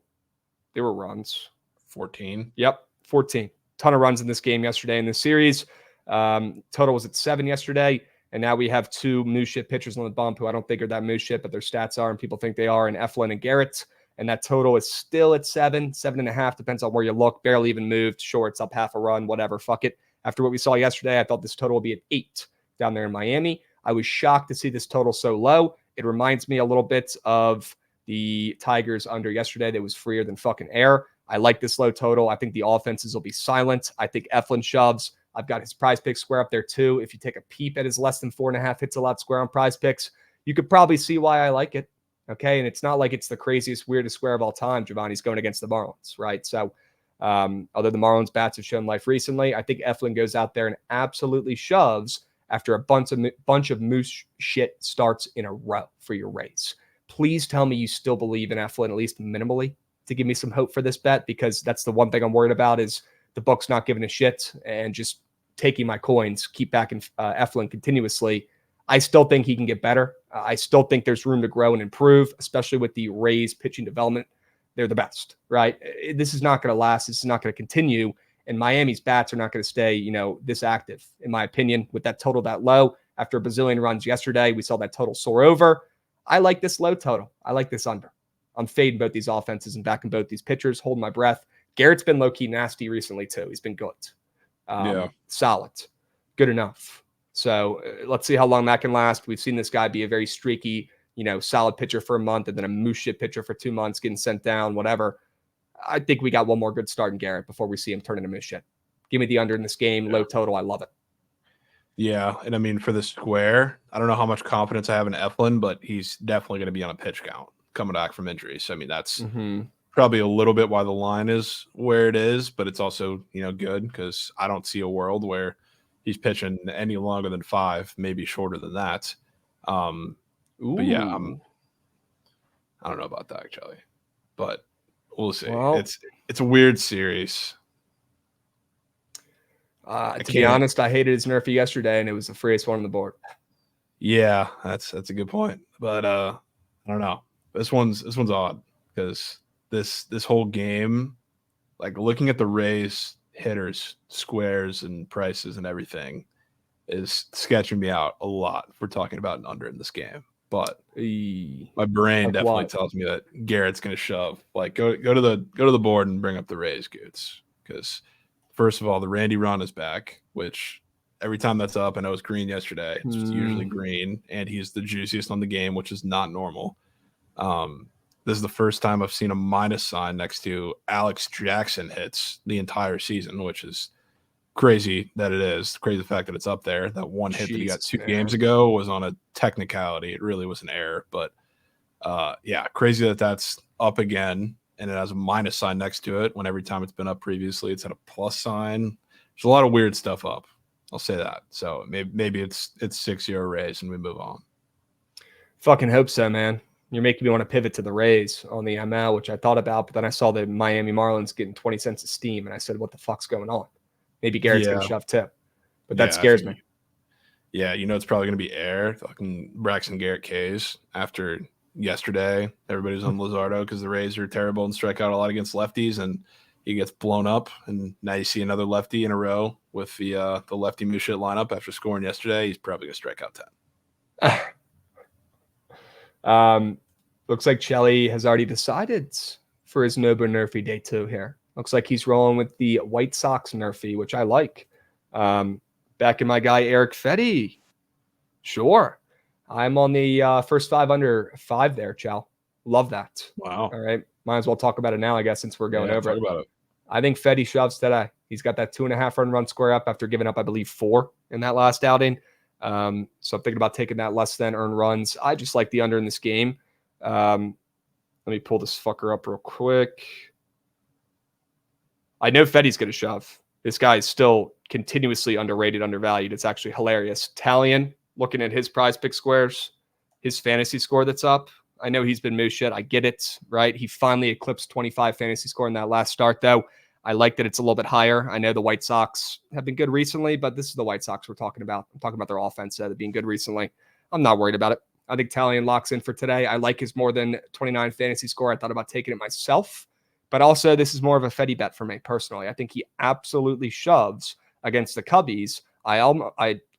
there were runs. 14. Yep, 14. Ton of runs in this game yesterday in this series. Total was at 7 yesterday. And now we have 2 moose shit pitchers on the bump who I don't think are that moose shit, but their stats are, and people think they are, in Eflin and Garrett. And that total is still at 7.5, depends on where you look. Barely even moved. Sure, it's up half a run, whatever. Fuck it. After what we saw yesterday, I thought this total would be at 8 down there in Miami. I was shocked to see this total so low. It reminds me a little bit of the Tigers under yesterday that was freer than fucking air. I like this low total. I think the offenses will be silent. I think Eflin shoves. I've got his prize pick square up there too. If you take a peep at his less than 4.5 hits a lot square on prize picks, you could probably see why I like it. Okay. And it's not like it's the craziest, weirdest square of all time. Giovanni's going against the Marlins, right? So, although the Marlins bats have shown life recently, I think Eflin goes out there and absolutely shoves after a bunch of moose shit starts in a row for your Rays. Please tell me you still believe in Eflin, at least minimally, to give me some hope for this bet, because that's the one thing I'm worried about is the book's not giving a shit and just taking my coins, keep backing Eflin continuously. I still think he can get better. I still think there's room to grow and improve, especially with the Rays pitching development. They're the best, right? This is not going to last. This is not going to continue. And Miami's bats are not going to stay, this active, in my opinion, with that total that low. After a bazillion runs yesterday, we saw that total soar over. I like this low total. I like this under. I'm fading both these offenses and backing both these pitchers, holding my breath. Garrett's been low-key nasty recently, too. He's been good. Solid. Good enough. So let's see how long that can last. We've seen this guy be a very streaky, solid pitcher for a month and then a moose shit pitcher for 2 months, getting sent down, whatever. I think we got one more good start in Garrett before we see him turn into moose shit. Give me the under in this game. Low total. I love it. Yeah. And I mean, for the square, I don't know how much confidence I have in Eflin, but he's definitely going to be on a pitch count coming back from injury. So, I mean, that's probably a little bit why the line is where it is, but it's also, good because I don't see a world where he's pitching any longer than 5, maybe shorter than that. But yeah, I don't know about that actually, but we'll see. Well, it's a weird series. To be honest, I hated his nerfy yesterday, and it was the freest one on the board. Yeah, that's a good point. But I don't know. This one's odd because this whole game, like looking at the Rays hitters, squares, and prices and everything, is sketching me out a lot. If we're talking about an under in this game, but Eee. my brain Like definitely what? tells me that Garrett's going to shove. Like go to the board and bring up the Rays, Goots. Because first of all, the Randy run is back, which every time that's up, I know it's green yesterday. It's usually green, and he's the juiciest on the game, which is not normal. This is the first time I've seen a minus sign next to Alex Jackson hits the entire season, which is crazy that it is. Crazy the fact that it's up there. That one hit that he got Jesus, 2 man. games ago was on a technicality. It really was an error, but yeah, crazy that that's up again, and it has a minus sign next to it when every time it's been up previously, it's had a plus sign. There's a lot of weird stuff up. I'll say that. So maybe it's 6-0 Rays and we move on. Fucking hope so, man. You're making me want to pivot to the Rays on the ML, which I thought about, but then I saw the Miami Marlins getting 20 cents of steam, and I said, what the fuck's going on? Maybe Garrett's going to shove too. But that scares me. Yeah, it's probably going to be air. Fucking Braxton Garrett K's after yesterday. Everybody's on Luzardo because the Rays are terrible and strike out a lot against lefties, and he gets blown up. And now you see another lefty in a row with the lefty Mushit lineup after scoring yesterday. He's probably going to strike out 10. Looks like Chelly has already decided for his Nobu Nerfy day 2 here. Looks like he's rolling with the White Sox Nerfy, which I like. Back in my guy Eric Fetty. Sure. I'm on the first 5 under 5 there, Chell. Love that. wow. All right. Might as well talk about it now, I guess, since we're going over talk about it. I think Fetty shoves today. He's got that 2.5 run square up after giving up, I believe, 4 in that last outing. So I'm thinking about taking that less than earned runs. I just like the under in this game. Let me pull this fucker up real quick. I know Fetty's going to shove. This guy is still continuously underrated, undervalued. It's actually hilarious. Talion, looking at his prize pick squares, his fantasy score that's up. I know he's been moose shit. I get it, right? He finally eclipsed 25 fantasy score in that last start, though. I like that it's a little bit higher. I know the White Sox have been good recently, but this is the White Sox we're talking about. I'm talking about their offense being good recently. I'm not worried about it. I think Talion locks in for today. I like his more than 29 fantasy score. I thought about taking it myself, but also this is more of a Fetty bet for me personally. I think he absolutely shoves against the Cubbies. I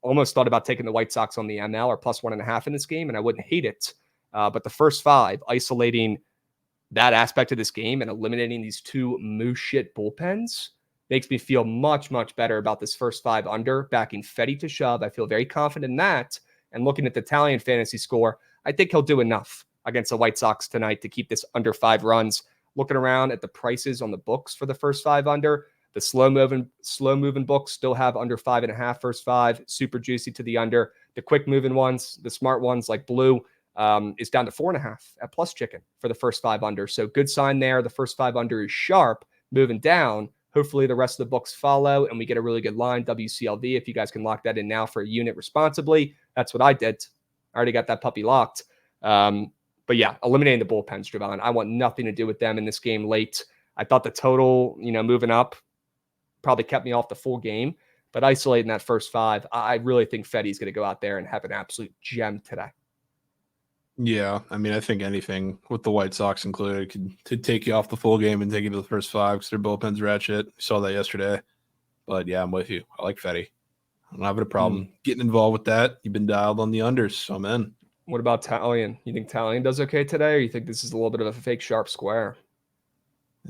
almost thought about taking the White Sox on the ML or plus 1.5 in this game, and I wouldn't hate it. But the first 5, isolating that aspect of this game and eliminating these 2 moose shit bullpens makes me feel much, much better about this first 5 under, backing Fetty to shove. I feel very confident in that. And looking at the Italian fantasy score, I think he'll do enough against the White Sox tonight to keep this under 5 runs. Looking around at the prices on the books for the first 5 under, the slow moving books still have under 5.5 first 5, super juicy to the under. The quick moving ones, the smart ones like Blue, is down to 4.5 at plus chicken for the first 5 under. So good sign there. The first 5 under is sharp, moving down. Hopefully the rest of the books follow and we get a really good line. WCLV, if you guys can lock that in now for a unit responsibly. That's what I did. I already got that puppy locked. But yeah, eliminating the bullpens, Jovan. I want nothing to do with them in this game late. I thought the total, moving up probably kept me off the full game. But isolating that first 5, I really think Fetty's going to go out there and have an absolute gem today. Yeah, I mean, I think anything with the White Sox included could take you off the full game and take you to the first 5 because their bullpen's ratchet. Saw that yesterday. But yeah, I'm with you. I like Fetty. I don't have a problem getting involved with that. You've been dialed on the unders, so I'm in. What about Talion? You think Talion does okay today, or you think this is a little bit of a fake sharp square?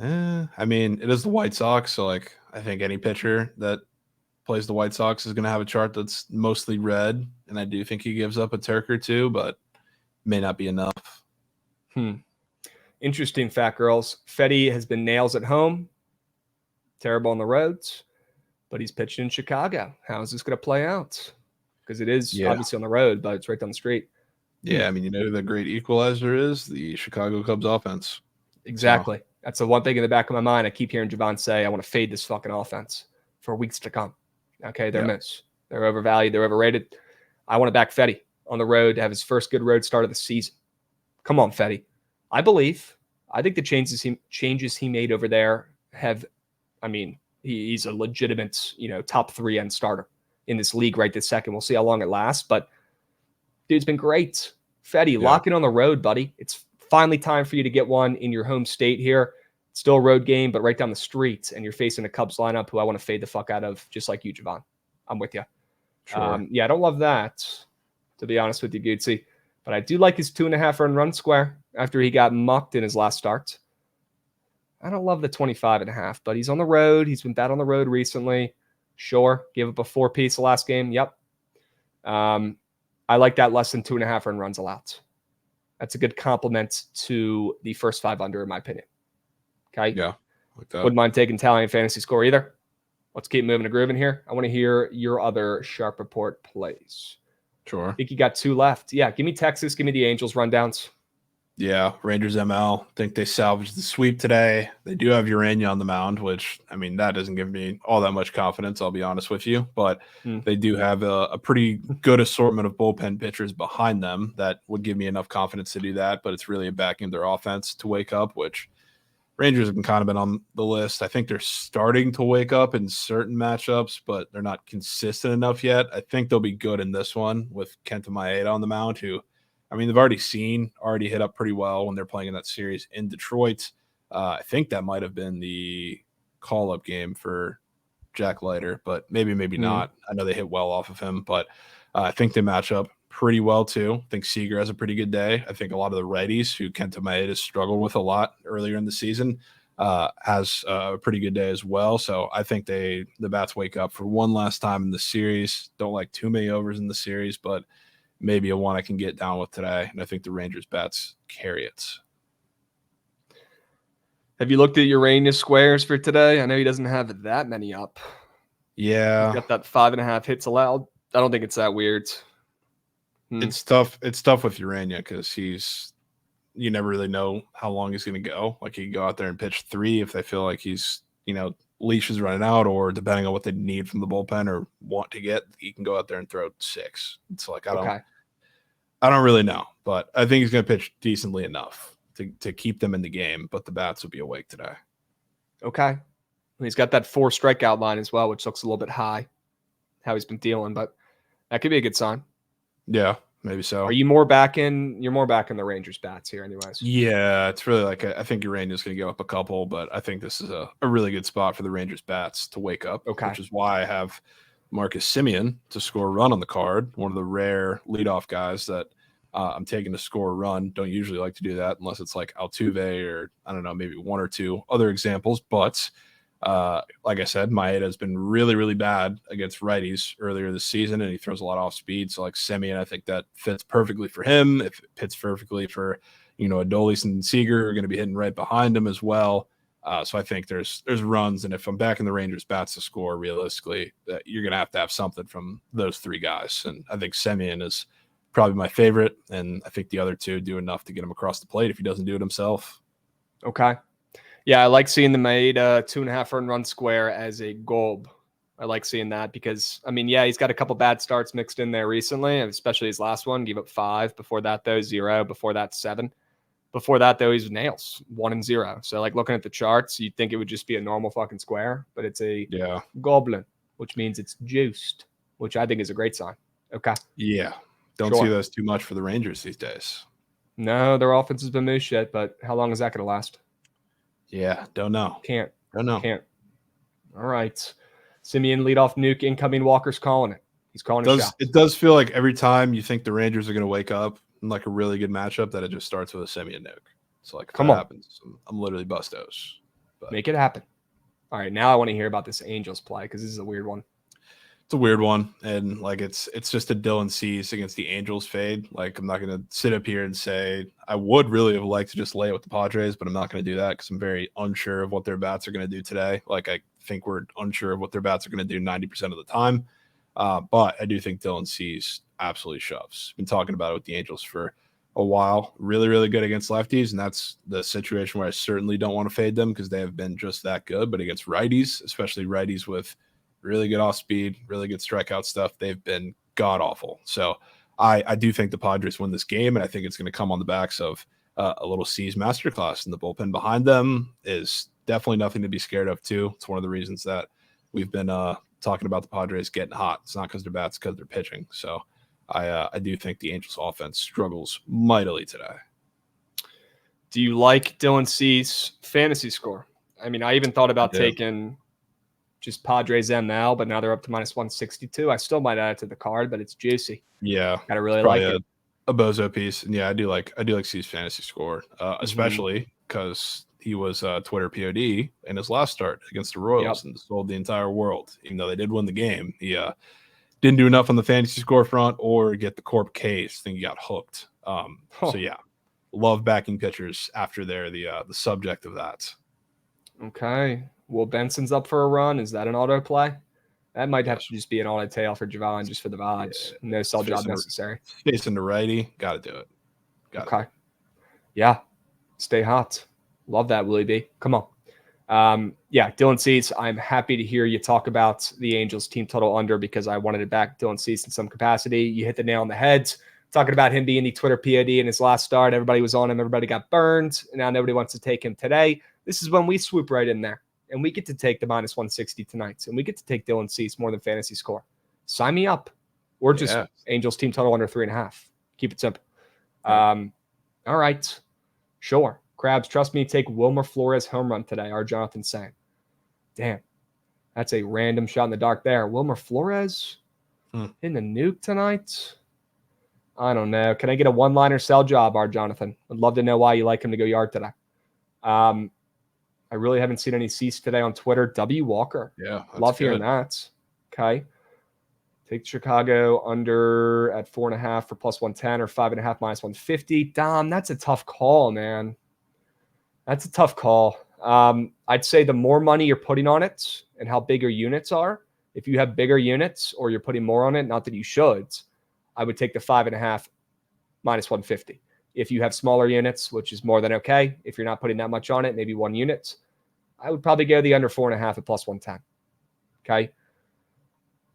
I mean, it is the White Sox, so I think any pitcher that plays the White Sox is going to have a chart that's mostly red, and I do think he gives up a Turk or 2, but may not be enough. Interesting fact, girls. Fetty has been nails at home, terrible on the roads, but he's pitched in Chicago. How is this going to play out? Because it is obviously on the road, but it's right down the street. Yeah, I mean, who the great equalizer is? The Chicago Cubs offense. Exactly. So that's the one thing in the back of my mind. I keep hearing Jovan say, I want to fade this fucking offense for weeks to come. Okay, they're miss. They're overvalued. They're overrated. I want to back Fetty on the road to have his first good road start of the season. Come on, Fetty. I think the changes he made over there he's a legitimate, top 3 end starter in this league right this second. We'll see how long it lasts, but dude's been great. Fetty, lock it on the road, buddy. It's finally time for you to get one in your home state here. It's still a road game, but right down the street, and you're facing a Cubs lineup who I want to fade the fuck out of, just like you, Jovan. I'm with you. Sure. I don't love that, to be honest with you, Gootsy. But I do like his 2.5 run square after he got mucked in his last start. I don't love the 25.5, but he's on the road. He's been bad on the road recently. Sure, gave up a 4-piece the last game. Yep. I like that less than 2.5 runs allowed. That's a good compliment to the first 5 under, in my opinion. Okay. Yeah. Like that. Wouldn't mind taking Italian fantasy score either. Let's keep moving and grooving here. I want to hear your other sharp report plays. Sure. I think you got 2 left. Yeah, give me Texas. Give me the Angels rundowns. Yeah, Rangers ML. Think they salvaged the sweep today. They do have Urania on the mound, which, I mean, that doesn't give me all that much confidence, I'll be honest with you. But they do have a pretty good assortment of bullpen pitchers behind them that would give me enough confidence to do that. But it's really a backing of their offense to wake up, which Rangers have kind of been on the list. I think they're starting to wake up in certain matchups, but they're not consistent enough yet. I think they'll be good in this one with Kenta Maeda on the mound, who, I mean, they've already hit up pretty well when they're playing in that series in Detroit. I think that might have been the call-up game for Jack Leiter, but maybe not. I know they hit well off of him, but I think they match up pretty well too. I think Seager has a pretty good day. I think a lot of the righties who Kenta Maeda struggled with a lot earlier in the season has a pretty good day as well. So I think the bats wake up for one last time in the series. Don't like too many overs in the series, but maybe a one I can get down with today. And I think the Rangers bats carry it. Have you looked at Uranus squares for today? I know he doesn't have that many up. Yeah. He's got that 5.5 hits allowed. I don't think it's that weird. It's tough. It's tough with Urania because you never really know how long he's going to go. Like, he can go out there and pitch 3 if they feel like he's, leash is running out, or depending on what they need from the bullpen or want to get, he can go out there and throw 6. It's like, I don't really know, but I think he's going to pitch decently enough to keep them in the game, but the bats will be awake today. Okay. He's got that 4 strikeout line as well, which looks a little bit high, how he's been dealing, but that could be a good sign. Yeah, maybe so. Are you more back in? You're more back in the Rangers bats here anyways. Yeah, it's really like I think Urania's going to go up a couple, but I think this is a really good spot for the Rangers bats to wake up, which is why I have Marcus Semien to score a run on the card, one of the rare leadoff guys that I'm taking to score a run. Don't usually like to do that unless it's like Altuve or, I don't know, maybe 1 or 2 other examples. But like I said, Maeda has been really, really bad against righties earlier this season, and he throws a lot off speed. So, like, Semien, I think that fits perfectly for him. If it fits perfectly for, Adolis and Seager, who are going to be hitting right behind him as well. So I think there's runs, and if I'm backing the Rangers bats to score, realistically, you're going to have something from those 3 guys. And I think Semien is probably my favorite, and I think the other 2 do enough to get him across the plate if he doesn't do it himself. Okay. Yeah, I like seeing the Maeda 2.5 run square as a gold. I like seeing that because, I mean, yeah, he's got a couple bad starts mixed in there recently, especially his last one. Gave up 5. Before that, though, 0. Before that, 7. Before that, though, he's nails, 1 and 0. So, like, looking at the charts, you'd think it would just be a normal fucking square, but it's a goblin, which means it's juiced, which I think is a great sign. Okay. Yeah. Don't see those too much for the Rangers these days. No, their offense has been moose shit, but how long is that going to last? Yeah, don't know. Can't. All right. Semien leadoff nuke, incoming. Walker's calling it. He's calling a shot. It does feel like every time you think the Rangers are going to wake up in like a really good matchup, that it just starts with a Semien nuke. So, like, if that happens, I'm literally bustos. But make it happen. All right, now I want to hear about this Angels play because this is a weird one. It's a weird one, and like it's just a Dylan Cease against the Angels fade. Like, I'm not going to sit up here and say I would really have liked to just lay it with the Padres, but I'm not going to do that because I'm very unsure of what their bats are going to do today. Like, I think we're unsure of what their bats are going to do 90% of the time. But I do think Dylan Cease absolutely shoves. Been talking about it with the Angels for a while. Really, really good against lefties, and that's the situation where I certainly don't want to fade them because they have been just that good. But against righties, especially righties with really good off speed, really good strikeout stuff, they've been god awful. So I do think the Padres win this game, and I think it's going to come on the backs of a little C's masterclass, and the bullpen behind them is definitely nothing to be scared of too. It's one of the reasons that we've been talking about the Padres getting hot. It's not because they're bats, because they're pitching. So I do think the Angels offense struggles mightily today. Do you like Dylan Cease fantasy score? I mean, I even thought about taking just Padres ML, but now they're up to -162. I still might add it to the card, but it's juicy. Yeah. Gotta really like it. a bozo piece. And yeah, I do like C's fantasy score, especially because he was Twitter POD in his last start against the Royals and sold the entire world. Even though they did win the game, he didn't do enough on the fantasy score front or get the corp case. I think he got hooked. So yeah, love backing pitchers after they're the subject of that. Okay. Will Benson's up for a run? Is that an auto play? That might have to just be an auto tail for Jovan just for the vibes. Yeah. No sell job necessary. Facing the righty, got to do it. Okay. Yeah. Stay hot. Love that, Willie B. Come on. Yeah, Dylan Cease, I'm happy to hear you talk about the Angels team total under because I wanted to back Dylan Cease in some capacity. You hit the nail on the head. Talking about him being the Twitter POD in his last start. Everybody was on him. Everybody got burned. And now nobody wants to take him today. This is when we swoop right in there. And we get to take the minus 160 tonight. And we get to take Dylan Cease more than fantasy score. Sign me up. Or just Angels team total under 3.5. Keep it simple. All right. Sure. Krabs, trust me, take Wilmer Flores home run today. Our Jonathan saying. Damn. That's a random shot in the dark there. Wilmer Flores in the nuke tonight. I don't know. Can I get a one-liner sell job, our Jonathan? I'd love to know why you like him to go yard today. I really haven't seen any Cease today on Twitter. W. Walker. Yeah. Love hearing that. Okay. Take Chicago under at 4.5 for plus 110 or 5.5 minus 150. Dom, that's a tough call, man. That's a tough call. I'd say the more money you're putting on it and how big your units are, if you have bigger units or you're putting more on it, not that you should, I would take the 5.5 minus 150. If you have smaller units, which is more than okay, if you're not putting that much on it, maybe one unit, I would probably go the under 4.5 at plus 110. Okay.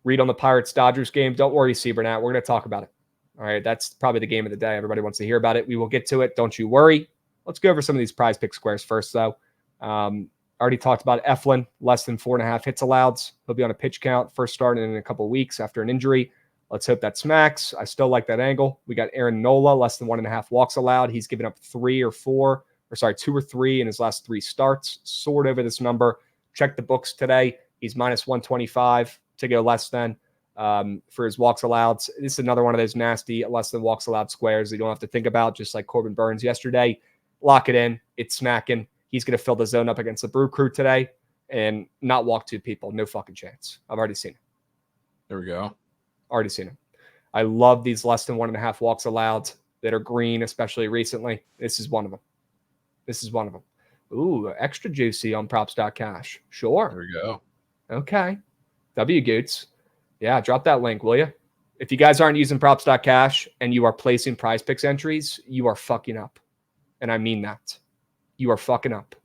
Read on the Pirates-Dodgers game. Don't worry, Seaburnat. We're going to talk about it. All right. That's probably the game of the day. Everybody wants to hear about it. We will get to it. Don't you worry. Let's go over some of these prize pick squares first, though. Already talked about Eflin, less than 4.5 hits allowed. He'll be on a pitch count, first starting in a couple of weeks after an injury. Let's hope that smacks. I still like that angle. We got Aaron Nola, less than 1.5 walks allowed. He's given up 2 or 3 in his last 3 starts. Soared over this number. Check the books today. He's minus 125 to go less than for his walks allowed. This is another one of those nasty less than walks allowed squares that you don't have to think about, just like Corbin Burns yesterday. Lock it in. It's smacking. He's going to fill the zone up against the Brew Crew today and not walk 2 people. No fucking chance. I've already seen it. There we go. Already seen it. I love these less than 1.5 walks allowed that are green, especially recently. This is one of them. Ooh, extra juicy on props.cash. Sure. There we go. Okay. W Goots. Yeah, drop that link, will you? If you guys aren't using props.cash and you are placing prize picks entries, you are fucking up. And I mean that. You are fucking up.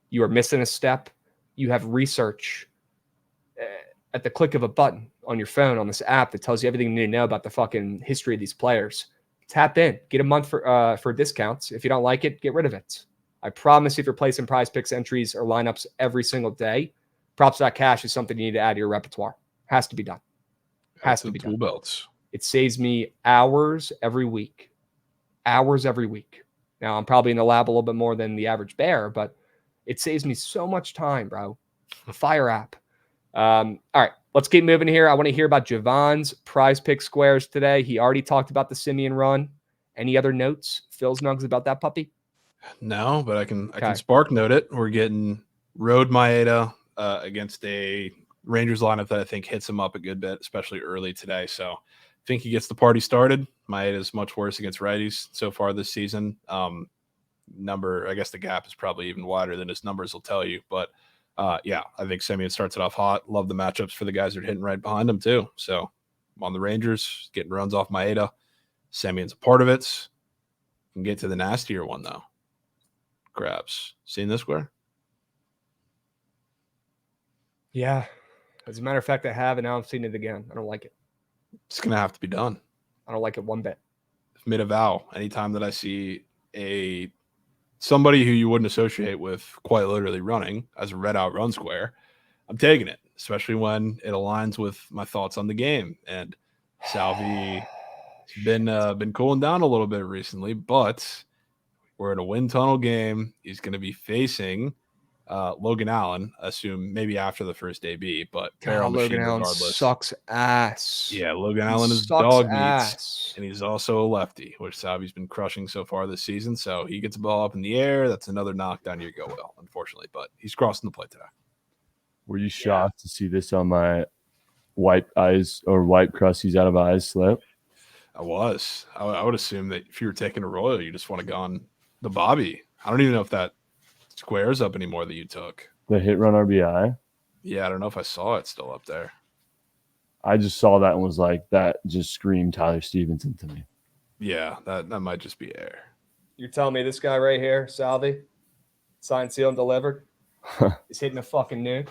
You are missing a step. You have research at the click of a button on your phone on this app that tells you everything you need to know about the fucking history of these players. Tap in. Get a month for discounts. If you don't like it, get rid of it. I promise if you're placing prize picks entries or lineups every single day, props.cash is something you need to add to your repertoire. Has to be done. Has to be done. Tool belts. It saves me hours every week. Hours every week. Now, I'm probably in the lab a little bit more than the average bear, but it saves me so much time, bro. Fire app. All right, let's keep moving here. I want to hear about Jovan's prize pick squares today. He already talked about the Simeon run. Any other notes, Phil's nugs about that puppy? No, but I can spark note it. We're getting Road Maeda against a Rangers lineup that I think hits him up a good bit, especially early today. So I think he gets the party started. Maeda is much worse against righties so far this season. I guess the gap is probably even wider than his numbers will tell you. But yeah, I think Simeon starts it off hot. Love the matchups for the guys that are hitting right behind him too. So I'm on the Rangers, getting runs off Maeda. Simeon's a part of it. Can get to the nastier one though. Krabs. Seen this square? Yeah. As a matter of fact, I have, and now I'm seeing it again. I don't like it. It's going to have to be done. I don't like it one bit. Made a vow. Anytime that I see somebody who you wouldn't associate with quite literally running as a red out run square, I'm taking it, especially when it aligns with my thoughts on the game. And Salvi been cooling down a little bit recently, but we're in a wind tunnel game. He's going to be facing Logan Allen, assume maybe after the first AB, but barrel God, machine Logan Allen regardless. sucks ass. Yeah, Logan He Allen is sucks dog meat, ass. and he's also a lefty, which Salvi's been crushing so far this season. So he gets the ball up in the air. That's another knockdown you go well, unfortunately. But he's crossing the plate today. Were you shocked to see this on my white eyes or white crusties out of eyes slip? I was. I would assume that if you were taking a Royal, you just want to go on the Bobby. I don't even know if that squares up anymore that you took. The hit run RBI? Yeah, I don't know if I saw it still up there. I just saw that and was like, that just screamed Tyler Stevenson to me. Yeah, that might just be air. You're telling me this guy right here, Salvi, signed, sealed, and delivered, is hitting a fucking nuke?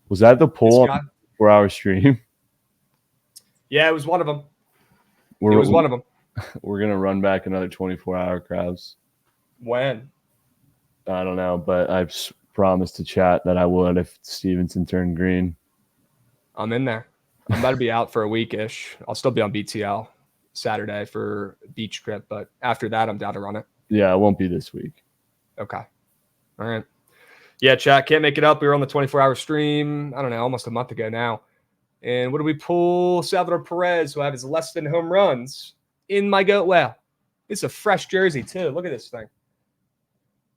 Was that the poll This guy? on the 4-hour stream? Yeah, it was one of them. It We're, was one of them. We're going to run back another 24-hour Krabs. When? I don't know, but I've promised to chat that I would if Stevenson turned green. I'm in there. I'm about to be out for a week-ish. I'll still be on BTL Saturday for a beach trip, but after that, I'm down to run it. Yeah, it won't be this week. Okay. All right. Yeah, chat, can't make it up. We were on the 24-hour stream, I don't know, almost a month ago now. And what do we pull? Salvador Perez, who I have his less than home runs in my goat well. It's a fresh jersey, too. Look at this thing.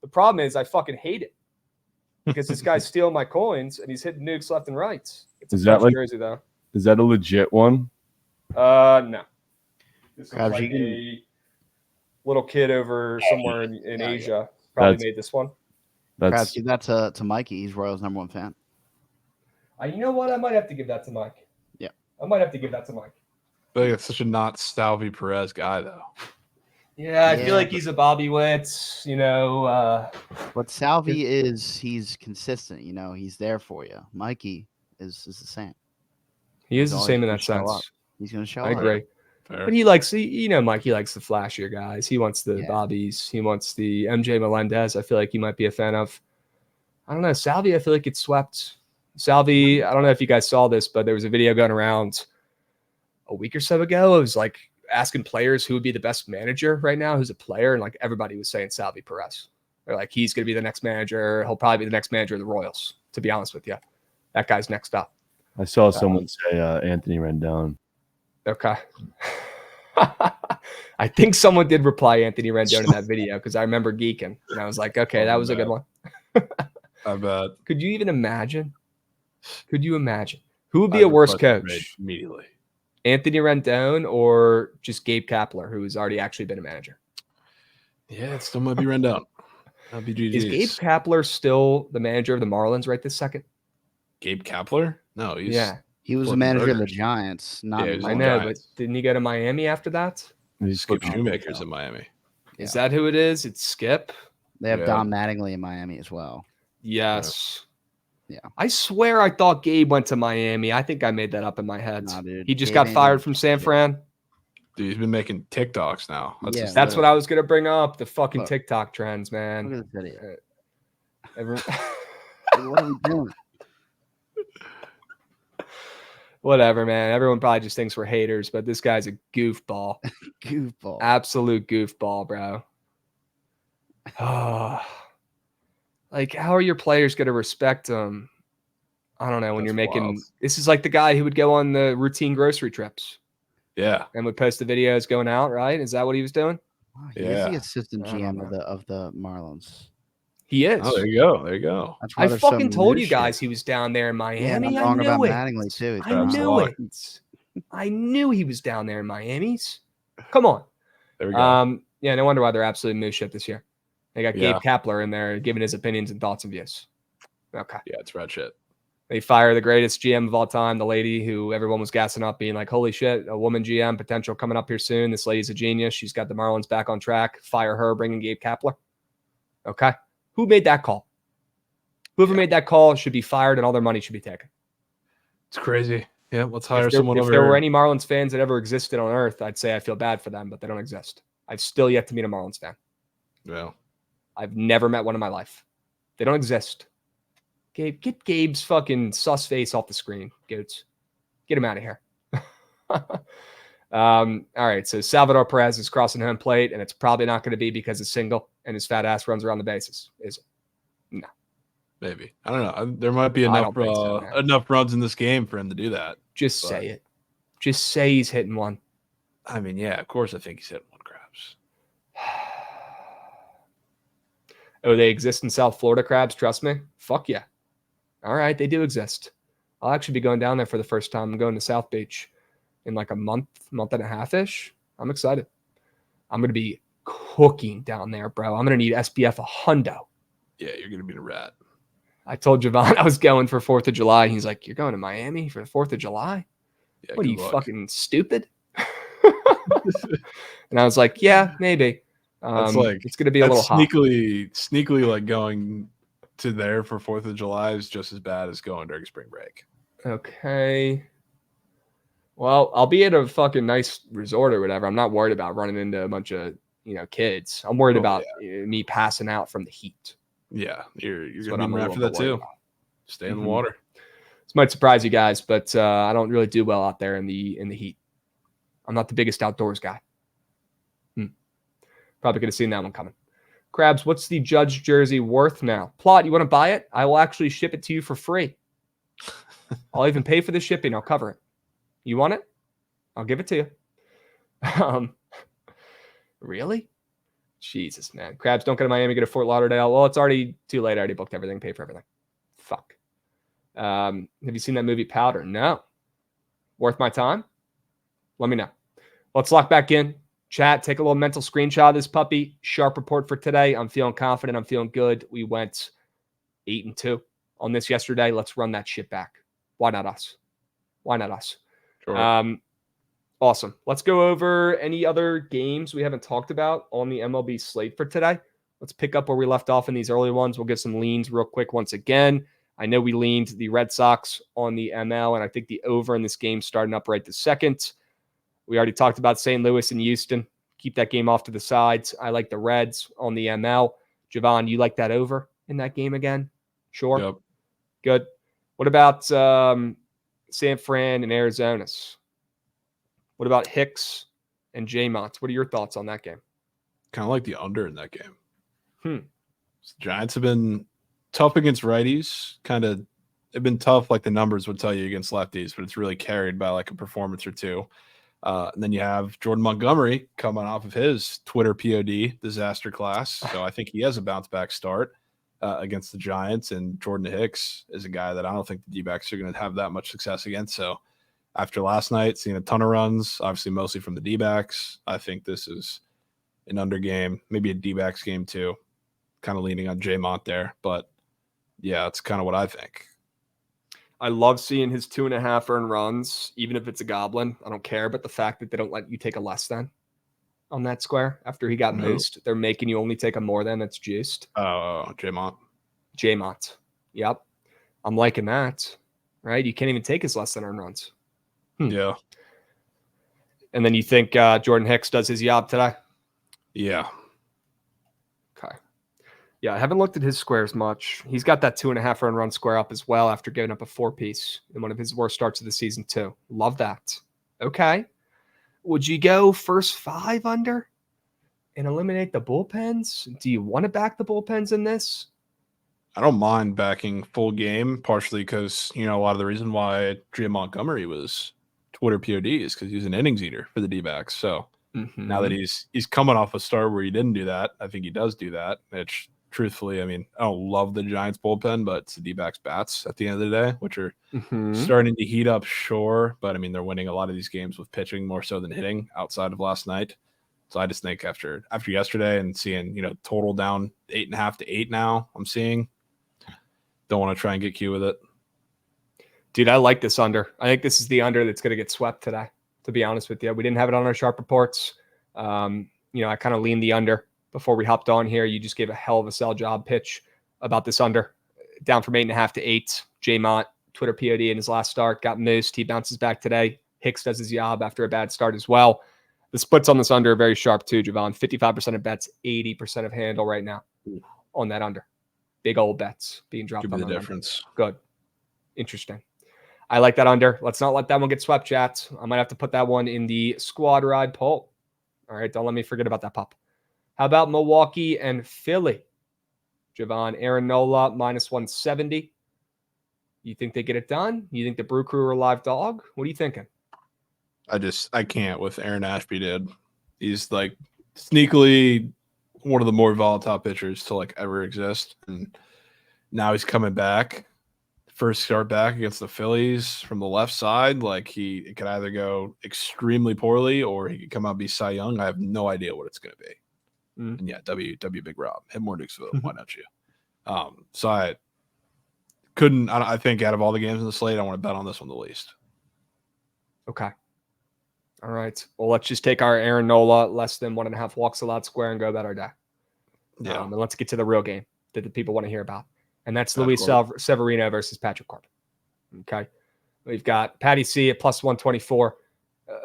The problem is I fucking hate it because this guy's stealing my coins and he's hitting nukes left and right. It's a fresh jersey, though. Is that a legit one? No. This is Krabs, like you can- a little kid over somewhere in Asia probably made this one. Krabs, give that to Mikey. He's Royals #1 fan. You know what? I might have to give that to Mike. Yeah. I might have to give that to Mike. But it's such a not Salvi Perez guy, though. Yeah, I feel like he's a Bobby Witz, What Salvi is, he's consistent. He's there for you. Mikey is the same. He is the always same in gonna that show up. sense. He's going to show I up. agree. Fair. But Mike, he likes the flashier guys. He wants the Bobbies. He wants the MJ Melendez. I feel like he might be a fan of. I don't know. Salvi, I feel like it's swept. Salvi, I don't know if you guys saw this, but there was a video going around a week or so ago. It was like asking players who would be the best manager right now, who's a player, and like everybody was saying Salvi Perez. They're like, he's going to be the next manager. He'll probably be the next manager of the Royals, to be honest with you. That guy's next up. I saw someone say Anthony Rendon. Okay. I think someone did reply Anthony Rendon in that video because I remember geeking. And I was like, okay, that was a good one. I bet. Could you even imagine? Could you imagine? Who would be a worse coach? Immediately. Anthony Rendon or just Gabe Kapler, who's already actually been a manager? Yeah, it still might be Rendon. That'd be GG's. Is Gabe Kapler still the manager of the Marlins right this second? Gabe Kapler? No, He was the manager of the Giants. Not Yeah, he was I on know, Giants. but didn't he go to Miami after that? Skip Shoemaker's in Miami. Is that who it is? It's Skip? They have Dom Mattingly in Miami as well. Yes. Yeah. I swear I thought Gabe went to Miami. I think I made that up in my head. Nah, dude. He just Gabe got fired from San Fran. Dude, he's been making TikToks now. That's what I was going to bring up. The fucking Look. TikTok trends, man. Look at this video. Everyone... What are we doing? Whatever, man. Everyone probably just thinks we're haters, but this guy's a goofball. Goofball. Absolute goofball, bro. Like, how are your players going to respect him? I don't know. When That's you're making wild. this is like the guy who would go on the routine grocery trips Yeah. and would post the videos going out, right? Is that what he was doing? Wow, he is Yeah. the assistant I don't GM know. of the Marlins. He is. Oh, there you go. There you go. That's why I there's so fucking told you minutia. guys he was down there in Yeah, Miami. and I'm I wrong knew about it. Mattingly too. I knew it. I knew he was down there in Miami's. Come on. There we go. Yeah, no wonder why they're absolute moose shit this year. They got Yeah. Gabe Kapler in there giving his opinions and thoughts and views. Okay. Yeah, it's red shit. They fire the greatest GM of all time, the lady who everyone was gassing up, being like, holy shit, a woman GM potential coming up here soon. This lady's a genius. She's got the Marlins back on track. Fire her, bring in Gabe Kapler. Okay. Who made that call? Whoever made that call should be fired and all their money should be taken. It's crazy. Yeah, let's hire If there, someone if over there were here. any Marlins fans that ever existed on Earth, I'd say I feel bad for them, but they don't exist. I've still yet to meet a Marlins fan. Yeah. I've never met one in my life. They don't exist. Gabe, get Gabe's fucking sus face off the screen, Goats. Get him out of here. All right, so Salvador Perez is crossing home plate, and it's probably not going to be because it's single and his fat ass runs around the bases, is it? Maybe. I don't know. There might be I enough don't think so, man. enough runs in this game for him to do that. Just say it. Just say he's hitting one. I mean, yeah, of course I think he's hitting one, Krabs. Oh, they exist in South Florida, Krabs? Trust me. Fuck yeah. All right, they do exist. I'll actually be going down there for the first time. I'm going to South Beach in like a month and a half-ish. I'm excited. I'm going to be cooking down there, bro. I'm going to need SPF a hundo. Yeah, you're going to be a rat. I told Jovan I was going for 4th of July. He's like, you're going to Miami for the 4th of July? Yeah, what are you, luck. fucking stupid? And I was like, yeah, maybe. That's like, it's going to be a little sneakily like going to there for 4th of July is just as bad as going during spring break. Okay. Well, I'll be at a fucking nice resort or whatever. I'm not worried about running into a bunch of, kids. I'm worried about me passing out from the heat. Yeah, you're going to be around for that too. Stay in the water. This might surprise you guys, but I don't really do well out there in the heat. I'm not the biggest outdoors guy. Probably could have seen that one coming. Krabs, what's the Judge jersey worth now? Plot, you want to buy it? I will actually ship it to you for free. I'll even pay for the shipping. I'll cover it. You want it? I'll give it to you. Really? Jesus, man. Krabs, don't go to Miami, go to Fort Lauderdale. Well, it's already too late. I already booked everything, paid for everything. Fuck. Have you seen that movie Powder? No. Worth my time? Let me know. Let's lock back in. Chat, take a little mental screenshot of this puppy. Sharp report for today. I'm feeling confident. I'm feeling good. We went 8-2 on this yesterday. Let's run that shit back. Why not us? Why not us? Sure. Awesome. Let's go over any other games we haven't talked about on the MLB slate for today. Let's pick up where we left off in these early ones. We'll get some leans real quick once again. I know we leaned the Red Sox on the ML, and I think the over in this game starting up right this second. We already talked about St. Louis and Houston. Keep that game off to the sides. I like the Reds on the ML. Jovan, you like that over in that game again? Sure. Yep. Good. What about San Fran and Arizona's? What about Hicks and J-Mont? What are your thoughts on that game? Kind of like the under in that game. The Giants have been tough against righties. They've been tough, like the numbers would tell you, against lefties, but it's really carried by like a performance or two. And then you have Jordan Montgomery coming off of his Twitter POD disaster class. So I think he has a bounce back start against the Giants. And Jordan Hicks is a guy that I don't think the D-backs are going to have that much success against. So after last night, seeing a ton of runs, obviously mostly from the D-backs, I think this is an under game, maybe a D-backs game too. Kind of leaning on J-Mont there. But yeah, it's kind of what I think. I love seeing his 2.5 earned runs, even if it's a goblin. I don't care. But the fact that they don't let you take a less than on that square after he got moosed, they're making you only take a more than that's juiced. Oh, J-Mont. J-Mont. Yep. I'm liking that. Right? You can't even take his less than earned runs. Yeah. And then you think Jordan Hicks does his job today? Yeah. Okay. Yeah, I haven't looked at his squares much. He's got that 2.5 earned run square up as well after giving up a 4-piece in one of his worst starts of the season too. Love that. Okay. Would you go first 5 under and eliminate the bullpens? Do you want to back the bullpens in this? I don't mind backing full game, partially because, a lot of the reason why J. Montgomery was Twitter POD is because he's an innings eater for the D-backs. So now that he's coming off a start where he didn't do that, I think he does do that, which truthfully, I mean, I don't love the Giants bullpen, but it's the D-backs bats at the end of the day, which are starting to heat up, sure. But, I mean, they're winning a lot of these games with pitching more so than hitting outside of last night. So I just think after yesterday and seeing, total down 8.5 to 8 now, I'm seeing. Don't want to try and get Q with it. Dude, I like this under. I think this is the under that's going to get swept today, to be honest with you. We didn't have it on our sharp reports. I kind of leaned the under before we hopped on here. You just gave a hell of a sell job pitch about this under. Down from 8.5 to 8. J-Mont, Twitter POD in his last start, got moosed. He bounces back today. Hicks does his job after a bad start as well. The splits on this under are very sharp too, Jovan. 55% of bets, 80% of handle right now on that under. Big old bets being dropped. Could on be the that difference. Under. Good. Interesting. I like that under. Let's not let that one get swept, chat. I might have to put that one in the squad ride poll. All right, don't let me forget about that pup. How about Milwaukee and Philly? Jovan, Aaron Nola, -170. You think they get it done? You think the Brew Crew are a live dog? What are you thinking? I can't with Aaron Ashby, dude. He's like sneakily one of the more volatile pitchers to like ever exist. And now he's coming back. First start back against the Phillies from the left side. Like it could either go extremely poorly or he could come out and be Cy Young. I have no idea what it's going to be. And yeah, W Big Rob. Hit more Nukesville. Why don't you? So I think out of all the games in the slate, I want to bet on this one the least. Okay. All right. Well, let's just take our Aaron Nola less than 1.5 walks allowed square and go about our day. Yeah. And let's get to the real game that the people want to hear about. And that's Patrick Luis Severino versus Patrick Corbin. Okay. We've got Patty C at +124.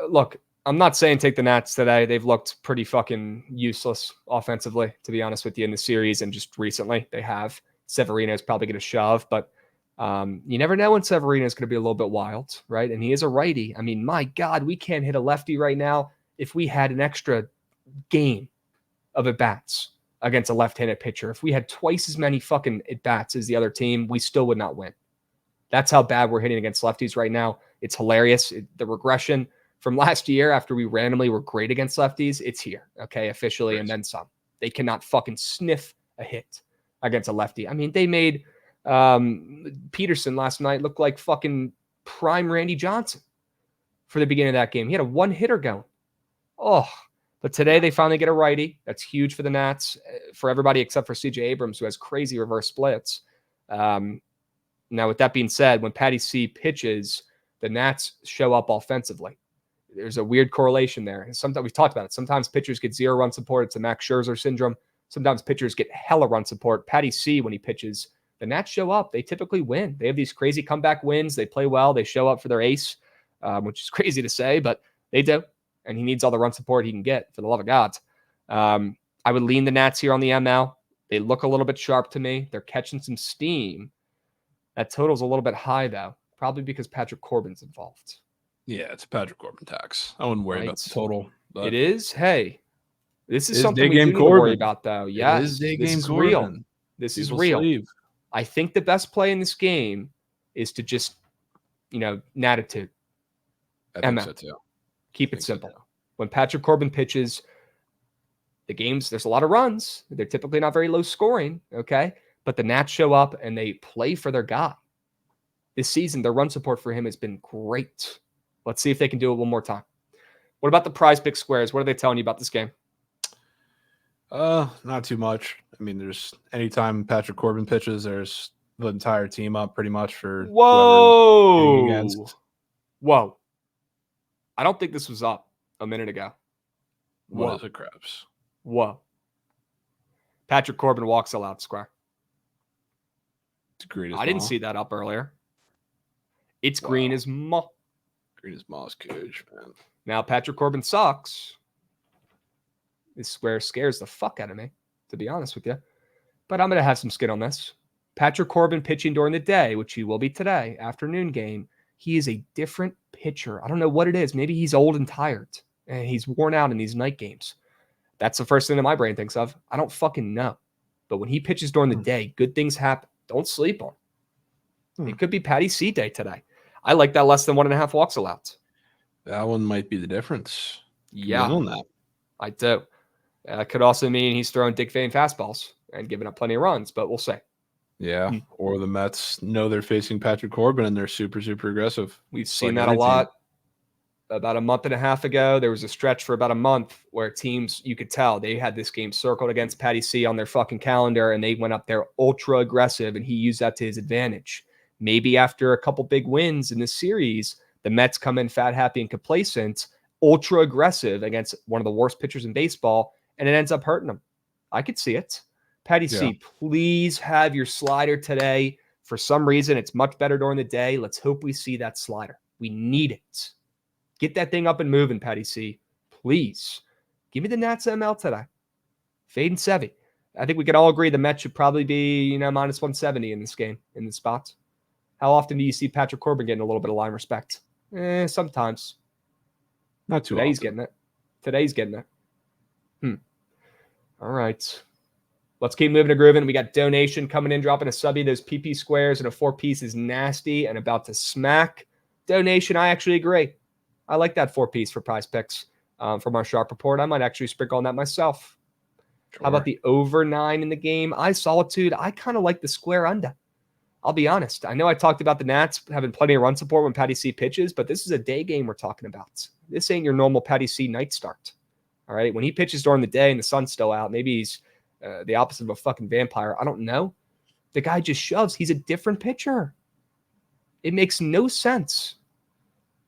Look, I'm not saying take the Nats today. They've looked pretty fucking useless offensively, to be honest with you, in the series. And just recently they have. Severino's probably going to shove, but you never know when Severino is going to be a little bit wild, right? And he is a righty. I mean, my God, we can't hit a lefty right now. If we had an extra game of at-bats against a left-handed pitcher, if we had twice as many fucking at-bats as the other team, we still would not win. That's how bad we're hitting against lefties right now. It's hilarious. The regression from last year after we randomly were great against lefties, it's here, okay, officially, and then some. They cannot fucking sniff a hit against a lefty. I mean, they made Peterson last night look like fucking prime Randy Johnson for the beginning of that game. He had a one-hitter going. Oh, but today they finally get a righty. That's huge for the Nats, for everybody except for CJ Abrams, who has crazy reverse splits. Now, with that being said, when Patty C pitches, the Nats show up offensively. There's a weird correlation there. Sometimes we've talked about it. Sometimes pitchers get 0 run support. It's a Max Scherzer syndrome. Sometimes pitchers get hella run support. Patty C, when he pitches, the Nats show up. They typically win. They have these crazy comeback wins. They play well. They show up for their ace, which is crazy to say, but they do. And he needs all the run support he can get, for the love of God. I would lean the Nats here on the ML. They look a little bit sharp to me. They're catching some steam. That total's a little bit high, though, probably because Patrick Corbin's involved. Yeah, it's a Patrick Corbin tax. I wouldn't worry about the total. It is. Hey, this is It's something we day-game do need to worry Corbin. about, though. Yes, It is this is Corbin. real. This is real. Sleeve. I think the best play in this game is to just, natitude. I think so too. Keep it simple. When Patrick Corbin pitches, the games, there's a lot of runs. They're typically not very low scoring, okay? But the Nats show up and they play for their guy. This season, their run support for him has been great. Let's see if they can do it one more time. What about the prize pick squares? What are they telling you about this game? Not too much. I mean, there's anytime Patrick Corbin pitches, there's the entire team up pretty much for Whoa. Against. Whoa. I don't think this was up a minute ago. What is it, Krabs? Whoa. Patrick Corbin walks allowed square. It's green as I didn't see that up earlier. It's green as moss. Green as moss cage, man. Now, Patrick Corbin sucks. This square scares the fuck out of me, to be honest with you. But I'm going to have some skin on this. Patrick Corbin pitching during the day, which he will be today, afternoon game. He is a different pitcher. I don't know what it is. Maybe he's old and tired, and he's worn out in these night games. That's the first thing that my brain thinks of. I don't fucking know. But when he pitches during the day, good things happen. Don't sleep on him. It could be Patty C day today. I like that less than 1.5 walks allowed. That one might be the difference. Yeah, I do. Could also mean he's throwing Dick Van fastballs and giving up plenty of runs, but we'll see. Yeah, or the Mets know they're facing Patrick Corbin and they're super, super aggressive. We've seen that a lot. About a month and a half ago, there was a stretch for about a month where teams, you could tell, they had this game circled against Patty C on their fucking calendar, and they went up there ultra aggressive, and he used that to his advantage. Maybe after a couple big wins in this series, the Mets come in fat, happy, and complacent, ultra aggressive against one of the worst pitchers in baseball, and it ends up hurting them. I could see it. Patty C, please have your slider today. For some reason, it's much better during the day. Let's hope we see that slider. We need it. Get that thing up and moving, Patty C. Please. Give me the Nats ML today. Fade and Sevy. I think we can all agree the Mets should probably be, -170 in this game, in the spots. How often do you see Patrick Corbin getting a little bit of line respect? Sometimes. Not too Today's often. getting it. Today's getting it. All right. Let's keep moving and grooving. We got donation coming in, dropping a subby. Those PP squares and a 4-piece is nasty and about to smack. Donation, I actually agree. I like that 4-piece for prize picks from our sharp report. I might actually sprinkle on that myself. Sure. How about the over 9 in the game? Solitude. I kind of like the square under. I'll be honest. I know I talked about the Nats having plenty of run support when Patty C pitches, but this is a day game we're talking about. This ain't your normal Patty C night start. All right. When he pitches during the day and the sun's still out, maybe he's the opposite of a fucking vampire. I don't know. The guy just shoves. He's a different pitcher. It makes no sense.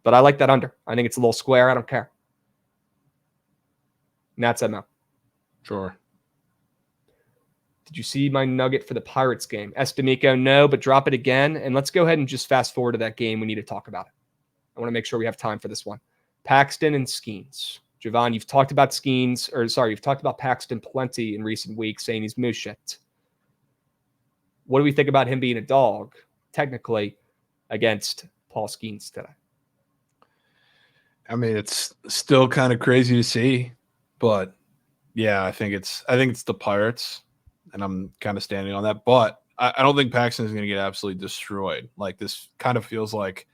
But I like that under. I think it's a little square. I don't care. Nats ML. Sure. Did you see my nugget for the Pirates game? Estamico, no, but drop it again. And let's go ahead and just fast forward to that game. We need to talk about it. I want to make sure we have time for this one. Paxton and Skeens. Jovan, you've talked about you've talked about Paxton plenty in recent weeks, saying he's moose shit. What do we think about him being a dog, technically, against Paul Skeens today? I mean, it's still kind of crazy to see, but yeah, I think it's the Pirates, and I'm kind of standing on that. But I don't think Paxton is going to get absolutely destroyed. Like, this kind of feels like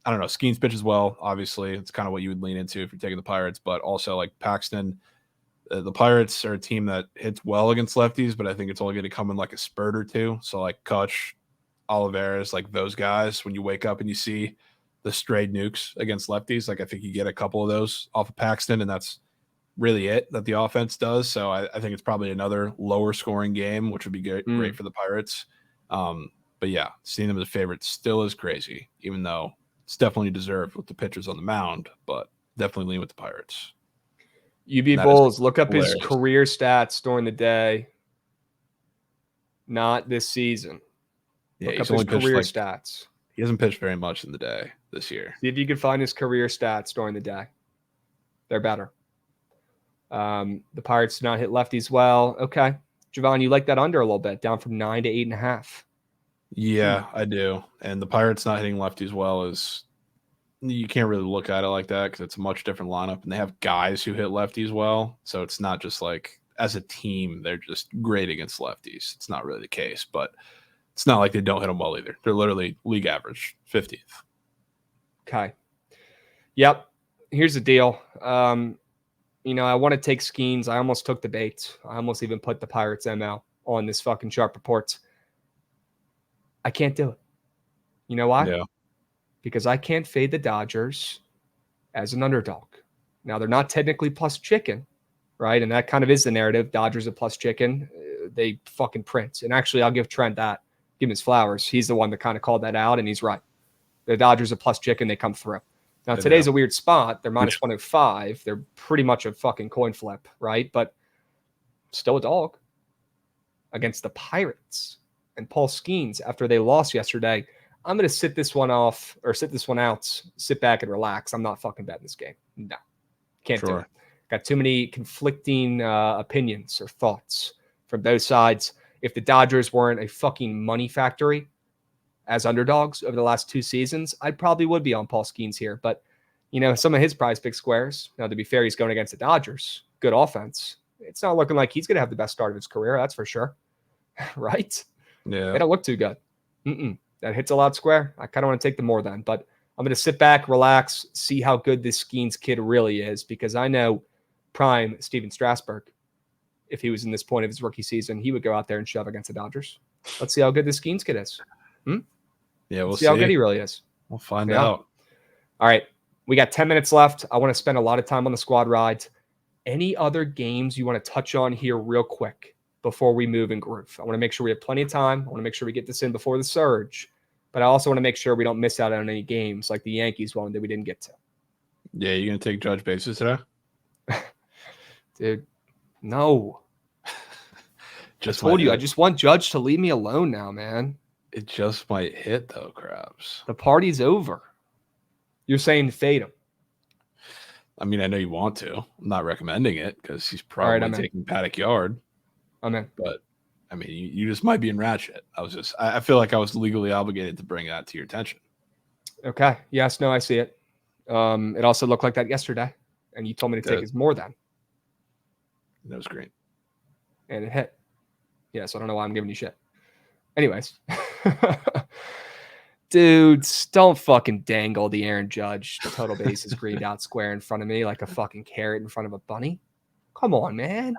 I don't know. Skeens pitches well, obviously. It's kind of what you would lean into if you're taking the Pirates, but also like Paxton, the Pirates are a team that hits well against lefties, but I think it's only going to come in like a spurt or two. So like Kutch, Olivares, like those guys, when you wake up and you see the straight nukes against lefties, like I think you get a couple of those off of Paxton, and that's really it that the offense does. So I think it's probably another lower scoring game, which would be great for the Pirates. But yeah, seeing them as a favorite still is crazy, even though it's definitely deserved with the pitchers on the mound, but definitely lean with the Pirates. UB Bulls, look up his career stats during the day, not this season. Yeah, look up his career stats. He hasn't pitched very much in the day this year. See if you can find his career stats during the day. They're better. The Pirates do not hit lefties well. Okay. Jovan, you like that under a little bit, down from 9 to 8.5. Yeah, I do. And the Pirates not hitting lefties well is you can't really look at it like that because it's a much different lineup, and they have guys who hit lefties well. So it's not just like as a team, they're just great against lefties. It's not really the case, but it's not like they don't hit them well either. They're literally league average, 50th. Okay. Yep. Here's the deal. I want to take Skeens. I almost took the bait. I almost even put the Pirates ML on this fucking sharp reports. I can't do it. You know why? Yeah. Because I can't fade the Dodgers as an underdog. Now, they're not technically plus chicken, right? And that kind of is the narrative. Dodgers are plus chicken. They fucking print. And actually, I'll give Trent that. Give him his flowers. He's the one that kind of called that out, and he's right. The Dodgers are plus chicken. They come through. Now, today's a weird spot. They're minus 105. They're pretty much a fucking coin flip, right? But still a dog against the Pirates. And Paul Skeens, after they lost yesterday, I'm going to sit this one out, sit back and relax. I'm not fucking betting this game. No, can't do it. Got too many conflicting opinions or thoughts from both sides. If the Dodgers weren't a fucking money factory as underdogs over the last 2 seasons, I probably would be on Paul Skeens here. But, some of his prize pick squares, now to be fair, he's going against the Dodgers. Good offense. It's not looking like he's going to have the best start of his career. That's for sure. Right? Yeah. They don't look too good. That hits a lot square. I kind of want to take the more then, but I'm going to sit back, relax, see how good this Skeens kid really is, because I know prime Steven Strasburg, if he was in this point of his rookie season, he would go out there and shove against the Dodgers. Let's see how good this Skeens kid is. Yeah, we'll see how good he really is. We'll find out. All right. We got 10 minutes left. I want to spend a lot of time on the squad rides. Any other games you want to touch on here real quick before we move and groove? I want to make sure we have plenty of time. I want to make sure we get this in before the surge. But I also want to make sure we don't miss out on any games like the Yankees one that we didn't get to. Yeah, you going to take Judge bases today? Dude, no. I told you, I just want Judge to leave me alone now, man. It just might hit, though, Krabs. The party's over. You're saying fade him. I mean, I know you want to. I'm not recommending it because he's probably taking Paddock Yard. I'm in. But, I mean, you just might be in ratchet. I feel like I was legally obligated to bring that to your attention. Okay. Yes, no, I see it. It also looked like that yesterday, and you told me to take his more than. That was great. And it hit. Yeah, so I don't know why I'm giving you shit. Anyways. Dudes, don't fucking dangle the Aaron Judge total bases greened out square in front of me like a fucking carrot in front of a bunny. Come on, man.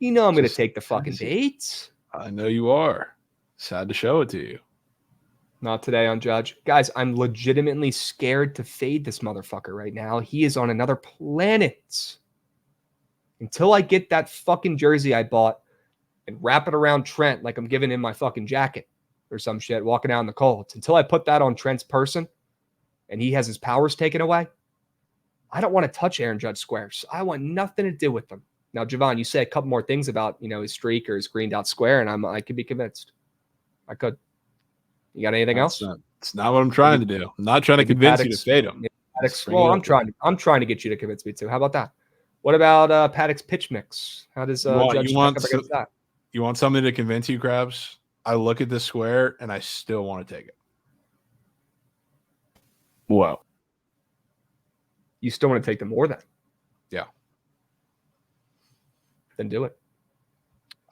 You know I'm going to take the fucking bait. I know you are. Sad to show it to you. Not today on Judge. Guys, I'm legitimately scared to fade this motherfucker right now. He is on another planet. Until I get that fucking jersey I bought and wrap it around Trent like I'm giving him my fucking jacket or some shit, walking out in the cold. Until I put that on Trent's person and he has his powers taken away, I don't want to touch Aaron Judge squares. I want nothing to do with them. Now, Jovan, you say a couple more things about, his streak or his greened out square, and I could be convinced. I could. You got anything else? It's not what I'm trying to do. I'm not trying to convince you to fade him. Well, I'm trying to get you to convince me to. How about that? What about Paddock's pitch mix? How does Judge stack up against that? You want something to convince you, Krabs? I look at this square and I still want to take it. Wow. You still want to take the more then? Yeah. Then do it.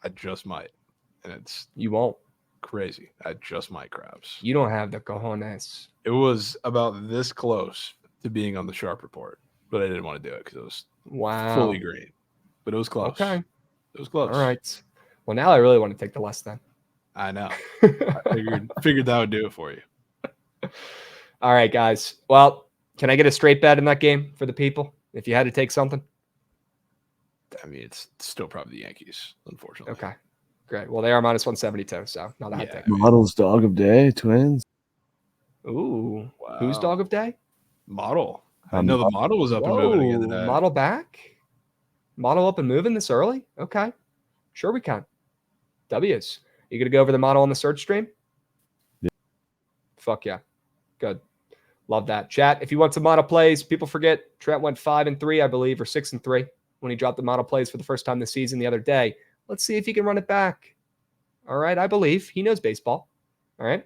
I just might. And you won't. Crazy. I just might, Krabs. You don't have the cojones. It was about this close to being on the sharp report, but I didn't want to do it because it was fully green. But it was close. Okay. It was close. All right. Well, now I really want to take the less then. I know. I figured that would do it for you. All right, guys. Well, can I get a straight bet in that game for the people if you had to take something? I mean, it's still probably the Yankees, unfortunately. Okay. Great. Well, they are minus 172, so not a hot take. Model's dog of day, Twins. Ooh. Wow. Who's dog of day? Model. I know the model was up and moving again today. Model back? Model up and moving this early? Okay. Sure we can. W's. You going to go over the model on the search stream? Yeah. Fuck yeah. Good. Love that. Chat, if you want some model plays, people forget Trent went 5-3, I believe, or 6-3 when he dropped the model plays for the first time this season the other day. Let's see if he can run it back. All right. I believe he knows baseball. All right.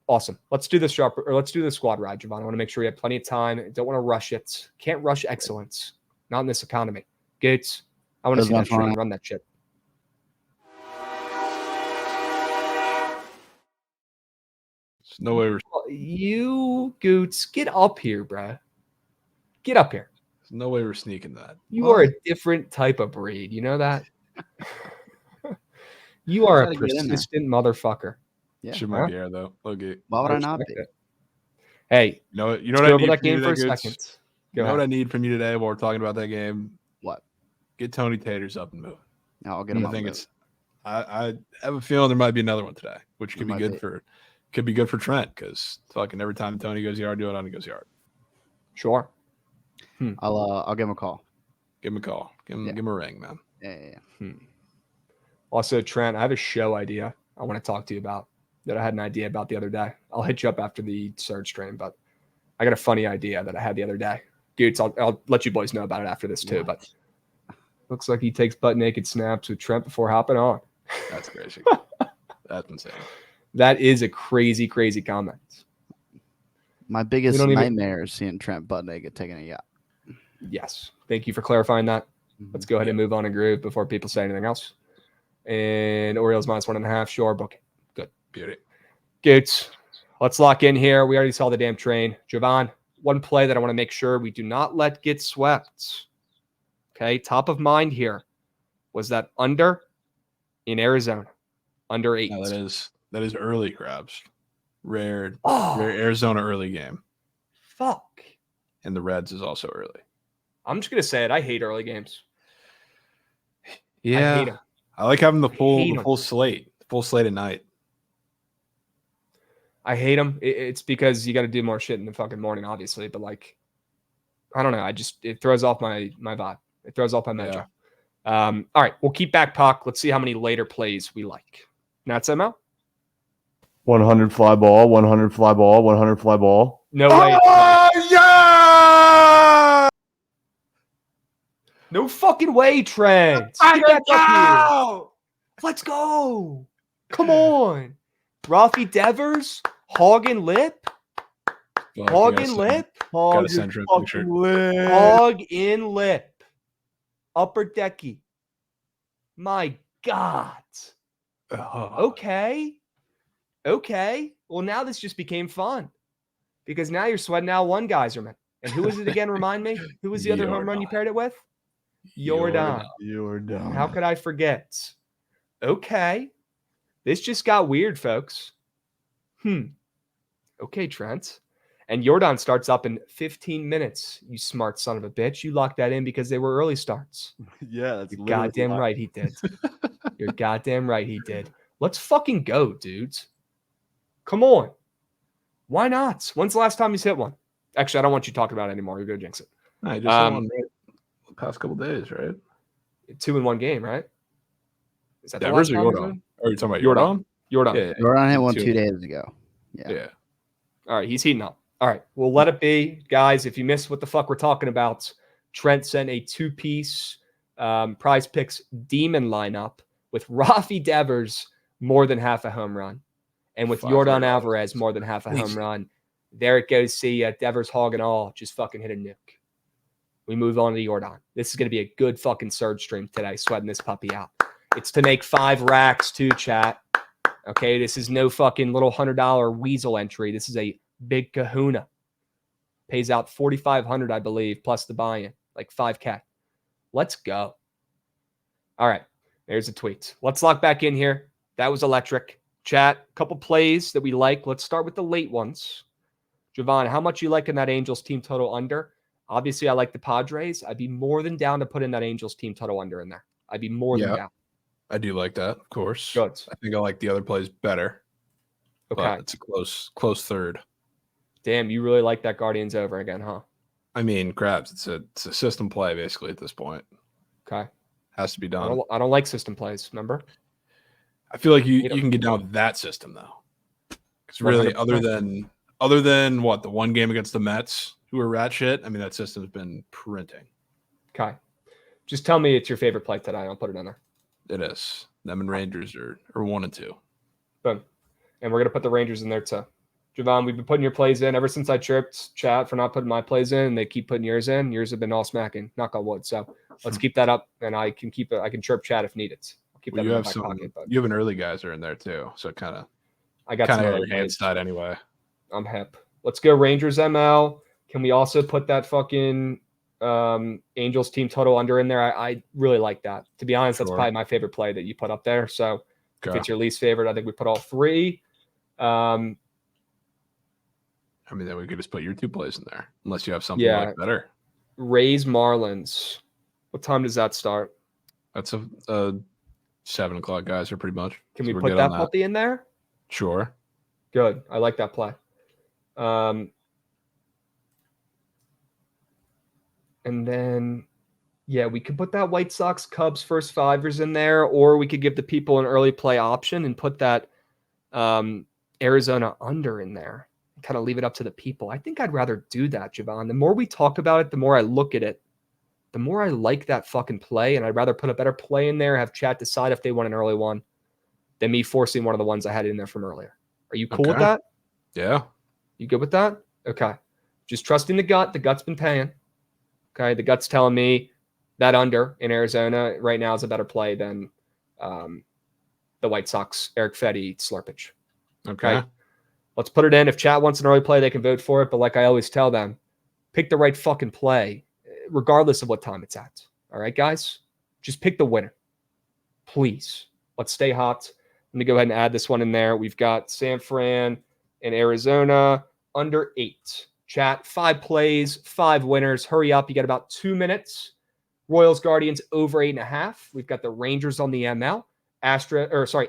Awesome. Let's do this let's do the squad ride, Jovan. I want to make sure we have plenty of time. Don't want to rush it. Can't rush excellence. Not in this economy. Gates, I want to see that train run that shit. There's no way you, Goots, get up here, bruh. Get up here. There's no way we're sneaking that. You are a different type of breed. You know that? You are a persistent motherfucker. Yeah. Should might be air though. Okay. Why would I not be? Hey, you know what I need that game for a second. You know what I need from you today while we're talking about that game? What? Get Tony Taters up and moving. No, I'll get him. I have a feeling there might be another one today, which could be good for Trent because fucking every time Tony goes yard, do it on he goes yard. Sure. I'll give him a call. Give him a call. Give him a ring, man. Yeah. Also, Trent, I have a show idea I want to talk to you about that I had an idea about the other day. I'll hit you up after the surge stream, but I got a funny idea that I had the other day. Dudes, I'll let you boys know about it after this too, but looks like he takes butt naked snaps with Trent before hopping on. That's crazy. That's insane. That is a crazy, crazy comment. My biggest nightmare is seeing Trent butt naked taking a yacht. Yes. Thank you for clarifying that. Let's go ahead and move on and groove before people say anything else. And Orioles minus 1.5. Sure. Book it. Good. Beauty. Good. Let's lock in here. We already saw the damn train. Jovan, one play that I want to make sure we do not let get swept. Okay. Top of mind here was that under in Arizona. Under 8. No, that is early, Krabs. Rare Arizona early game. Fuck. And the Reds is also early. I'm just gonna say it. I hate early games. Yeah. I like having the full slate at night. I hate them. It's because you got to do more shit in the fucking morning, obviously. But like, I don't know. It throws off my vibe. It throws off my mojo. Yeah. All right, we'll keep back puck. Let's see how many later plays we like. Nats ML. 100 fly ball. 100 fly ball. 100 fly ball. No way. Yeah! No fucking way, Trent. Let's go. Come on. Rafi Devers, Hog and Lip. Hog and Lip. Hog in Lip. Upper decky. My God. Okay. Well, now this just became fun because now you're sweating out one Geyserman. And who was it again? Remind me. Who was the other home run you paired it with? Jordan. How could I forget? Okay. This just got weird, folks. Okay, Trent. And Jordan starts up in 15 minutes. You smart son of a bitch. You locked that in because they were early starts. Yeah, that's You're goddamn why. right he did. You're goddamn right he did. Let's fucking go, dudes. Come on. Why not? When's the last time he's hit one? Actually, I don't want you talking about it anymore. You're going to jinx it. I just hit one the past couple days, right? 2 in 1 game, right? Is that Devers the or last time? Jordan? Are you talking about Jordan? Jordan. Yeah. Jordan hit one 2 days ago. Yeah. All right, he's heating up. All right, we'll let it be. Guys, if you missed what the fuck we're talking about, Trent sent a 2-piece Prize Picks Demon lineup with Rafi Devers more than half a home run, and with Jordan Alvarez more than half a home run. There it goes. See, Devers hog and all just fucking hit a nuke. We move on to Jordan. This is going to be a good fucking surge stream today, sweating this puppy out. It's to make 5 racks too, chat. Okay, this is no fucking little $100 weasel entry. This is a big kahuna. Pays out $4,500, I believe, plus the buy-in, like $5K. Let's go. All right, there's a tweet. Let's lock back in here. That was electric. Chat, a couple plays that we like. Let's start with the late ones. Jovan, how much you liking that Angels team total under? Obviously, I like the Padres. I'd be more than down to put in that Angels team total under in there. I'd be more than down. I do like that, of course. Good. I think I like the other plays better. Okay. But it's a close third. Damn, you really like that Guardians over again, huh? I mean, Krabs, it's a system play basically at this point. Okay. Has to be done. I don't like system plays, remember? I feel like you can get down with that system though. Because really, 100%. other than what, the one game against the Mets, who were rat shit, I mean, that system's been printing. Okay. Just tell me it's your favorite play today. I'll put it in there. It is. Them and Rangers are 1 and 2. Boom. And we're going to put the Rangers in there too. Jovan, we've been putting your plays in ever since I chirped chat for not putting my plays in. And they keep putting yours in. Yours have been all smacking. Knock on wood. So let's keep that up. And I can keep it. I can chirp chat if needed. I'll keep that in my back pocket. But you have an early geyser in there too. So I got some other hand side anyway. I'm hip. Let's go Rangers ML. Can we also put that fucking Angels team total under in there? I really like that. To be honest, that's probably my favorite play that you put up there. So if it's your least favorite, I think we put all 3. I mean, then we could just put your 2 plays in there, unless you have something you like better. Rays Marlins. What time does that start? That's a 7 o'clock geyser, pretty much. Can we put that puppy in there? Sure. Good. I like that play. And then, we could put that White Sox Cubs first 5ers in there, or we could give the people an early play option and put that Arizona under in there. Kind of leave it up to the people. I think I'd rather do that, Jovan. The more we talk about it, the more I look at it, the more I like that fucking play, and I'd rather put a better play in there, have chat decide if they want an early one, than me forcing one of the ones I had in there from earlier. Are you cool with that? Yeah. You good with that? Okay. Just trusting the gut. The gut's been paying. Okay. The gut's telling me that under in Arizona right now is a better play than the White Sox Eric Fetty slurpage. Okay. Let's put it in. If chat wants an early play, they can vote for it. But like I always tell them, pick the right fucking play, regardless of what time it's at. All right, guys? Just pick the winner. Please. Let's stay hot. Let me go ahead and add this one in there. We've got San Fran and Arizona under 8. Chat, 5 plays, 5 winners. Hurry up. You got about 2 minutes. Royals Guardians over 8.5. We've got the Rangers on the ML.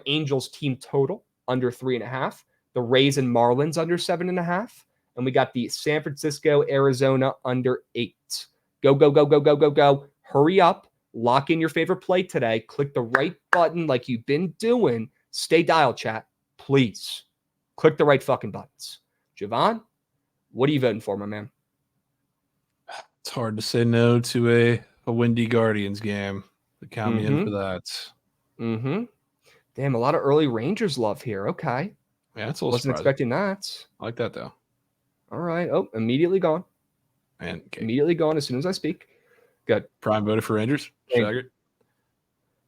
Angels team total under 3.5. The Rays and Marlins under 7.5. And we got the San Francisco, Arizona under 8. Go, go, go, go, go, go, go. Hurry up. Lock in your favorite play today. Click the right button like you've been doing. Stay dialed, chat. Please. Click the right fucking buttons. Jovan, what are you voting for, my man? It's hard to say no to a windy Guardians game. Count me in for that. Mm-hmm. Damn, a lot of early Rangers love here. Okay. Yeah, it's a little Wasn't surprising. expecting that. I like that, though. All right. Oh, immediately gone. And immediately gone as soon as I speak. Good. Prime voted for Rangers.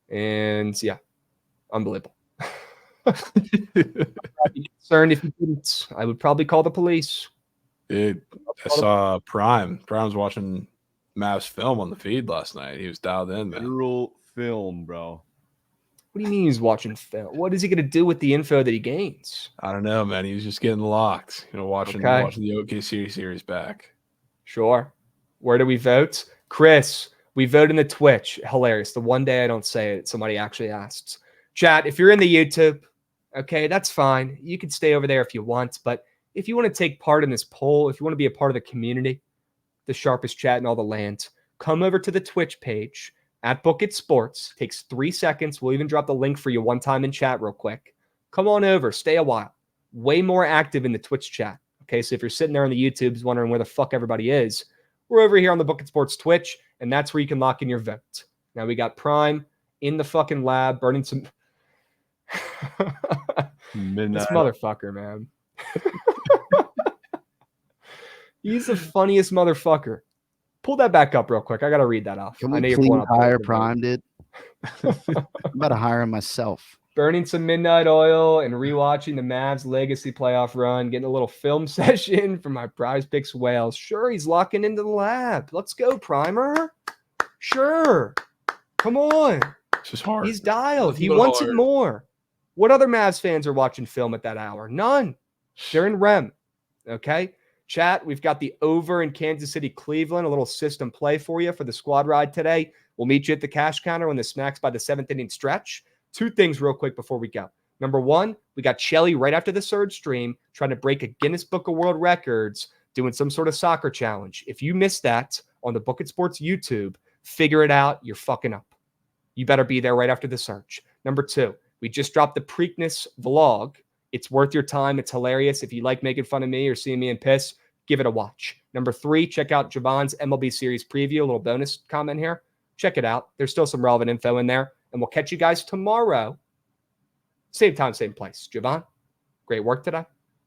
And Unbelievable. I'd be concerned if you didn't. I would probably call the police. Dude, I saw Prime. Prime's watching Mavs film on the feed last night. He was dialed in, man. Literal film, bro. What do you mean he's watching film? What is he going to do with the info that he gains? I don't know, man. He was just getting locked. watching the OKC series back. Sure. Where do we vote? Chris, we vote in the Twitch. Hilarious. The one day I don't say it, somebody actually asks. Chat, if you're in the YouTube, okay, that's fine. You can stay over there if you want. But if you want to take part in this poll, if you want to be a part of the community, the sharpest chat in all the land, come over to the Twitch page at Bookit Sports. Takes 3 seconds. We'll even drop the link for you one time in chat real quick. Come on over. Stay a while. Way more active in the Twitch chat. Okay, so if you're sitting there on the YouTubes wondering where the fuck everybody is, we're over here on the Bookit Sports Twitch, and that's where you can lock in your vote. Now we got Prime in the fucking lab burning some... This motherfucker, man. He's the funniest motherfucker. Pull that back up real quick. I got to read that off. Can we please hire Prime, dude? I'm about to hire him myself. Burning some midnight oil and rewatching the Mavs legacy playoff run, getting a little film session for my Prize Picks whales. Sure, he's locking into the lab. Let's go, Primer. Sure. Come on. It's just hard. He's dialed. He wants it more. What other Mavs fans are watching film at that hour? None. They're in REM. Okay? Chat, we've got the over in Kansas City, Cleveland, a little system play for you for the squad ride today. We'll meet you at the cash counter when the snack's by the 7th inning stretch. 2 things real quick before we go. Number 1, we got Shelly right after the Surge stream trying to break a Guinness Book of World Records doing some sort of soccer challenge. If you missed that on the Bookit Sports YouTube, figure it out. You're fucking up. You better be there right after the Surge. Number 2, we just dropped the Preakness vlog. It's worth your time. It's hilarious. If you like making fun of me or seeing me in piss, give it a watch. Number 3, check out Jovan's MLB series preview, a little bonus comment here. Check it out. There's still some relevant info in there. And we'll catch you guys tomorrow. Same time, same place. Jovan, great work today.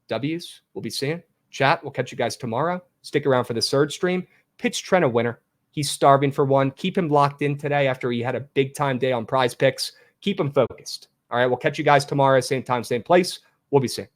W's, we'll be seeing. Chat, we'll catch you guys tomorrow. Stick around for the Surge stream. Pitch Trent a winner. He's starving for one. Keep him locked in today after he had a big-time day on Prize Picks. Keep him focused. All right, we'll catch you guys tomorrow. Same time, same place. We'll be seeing.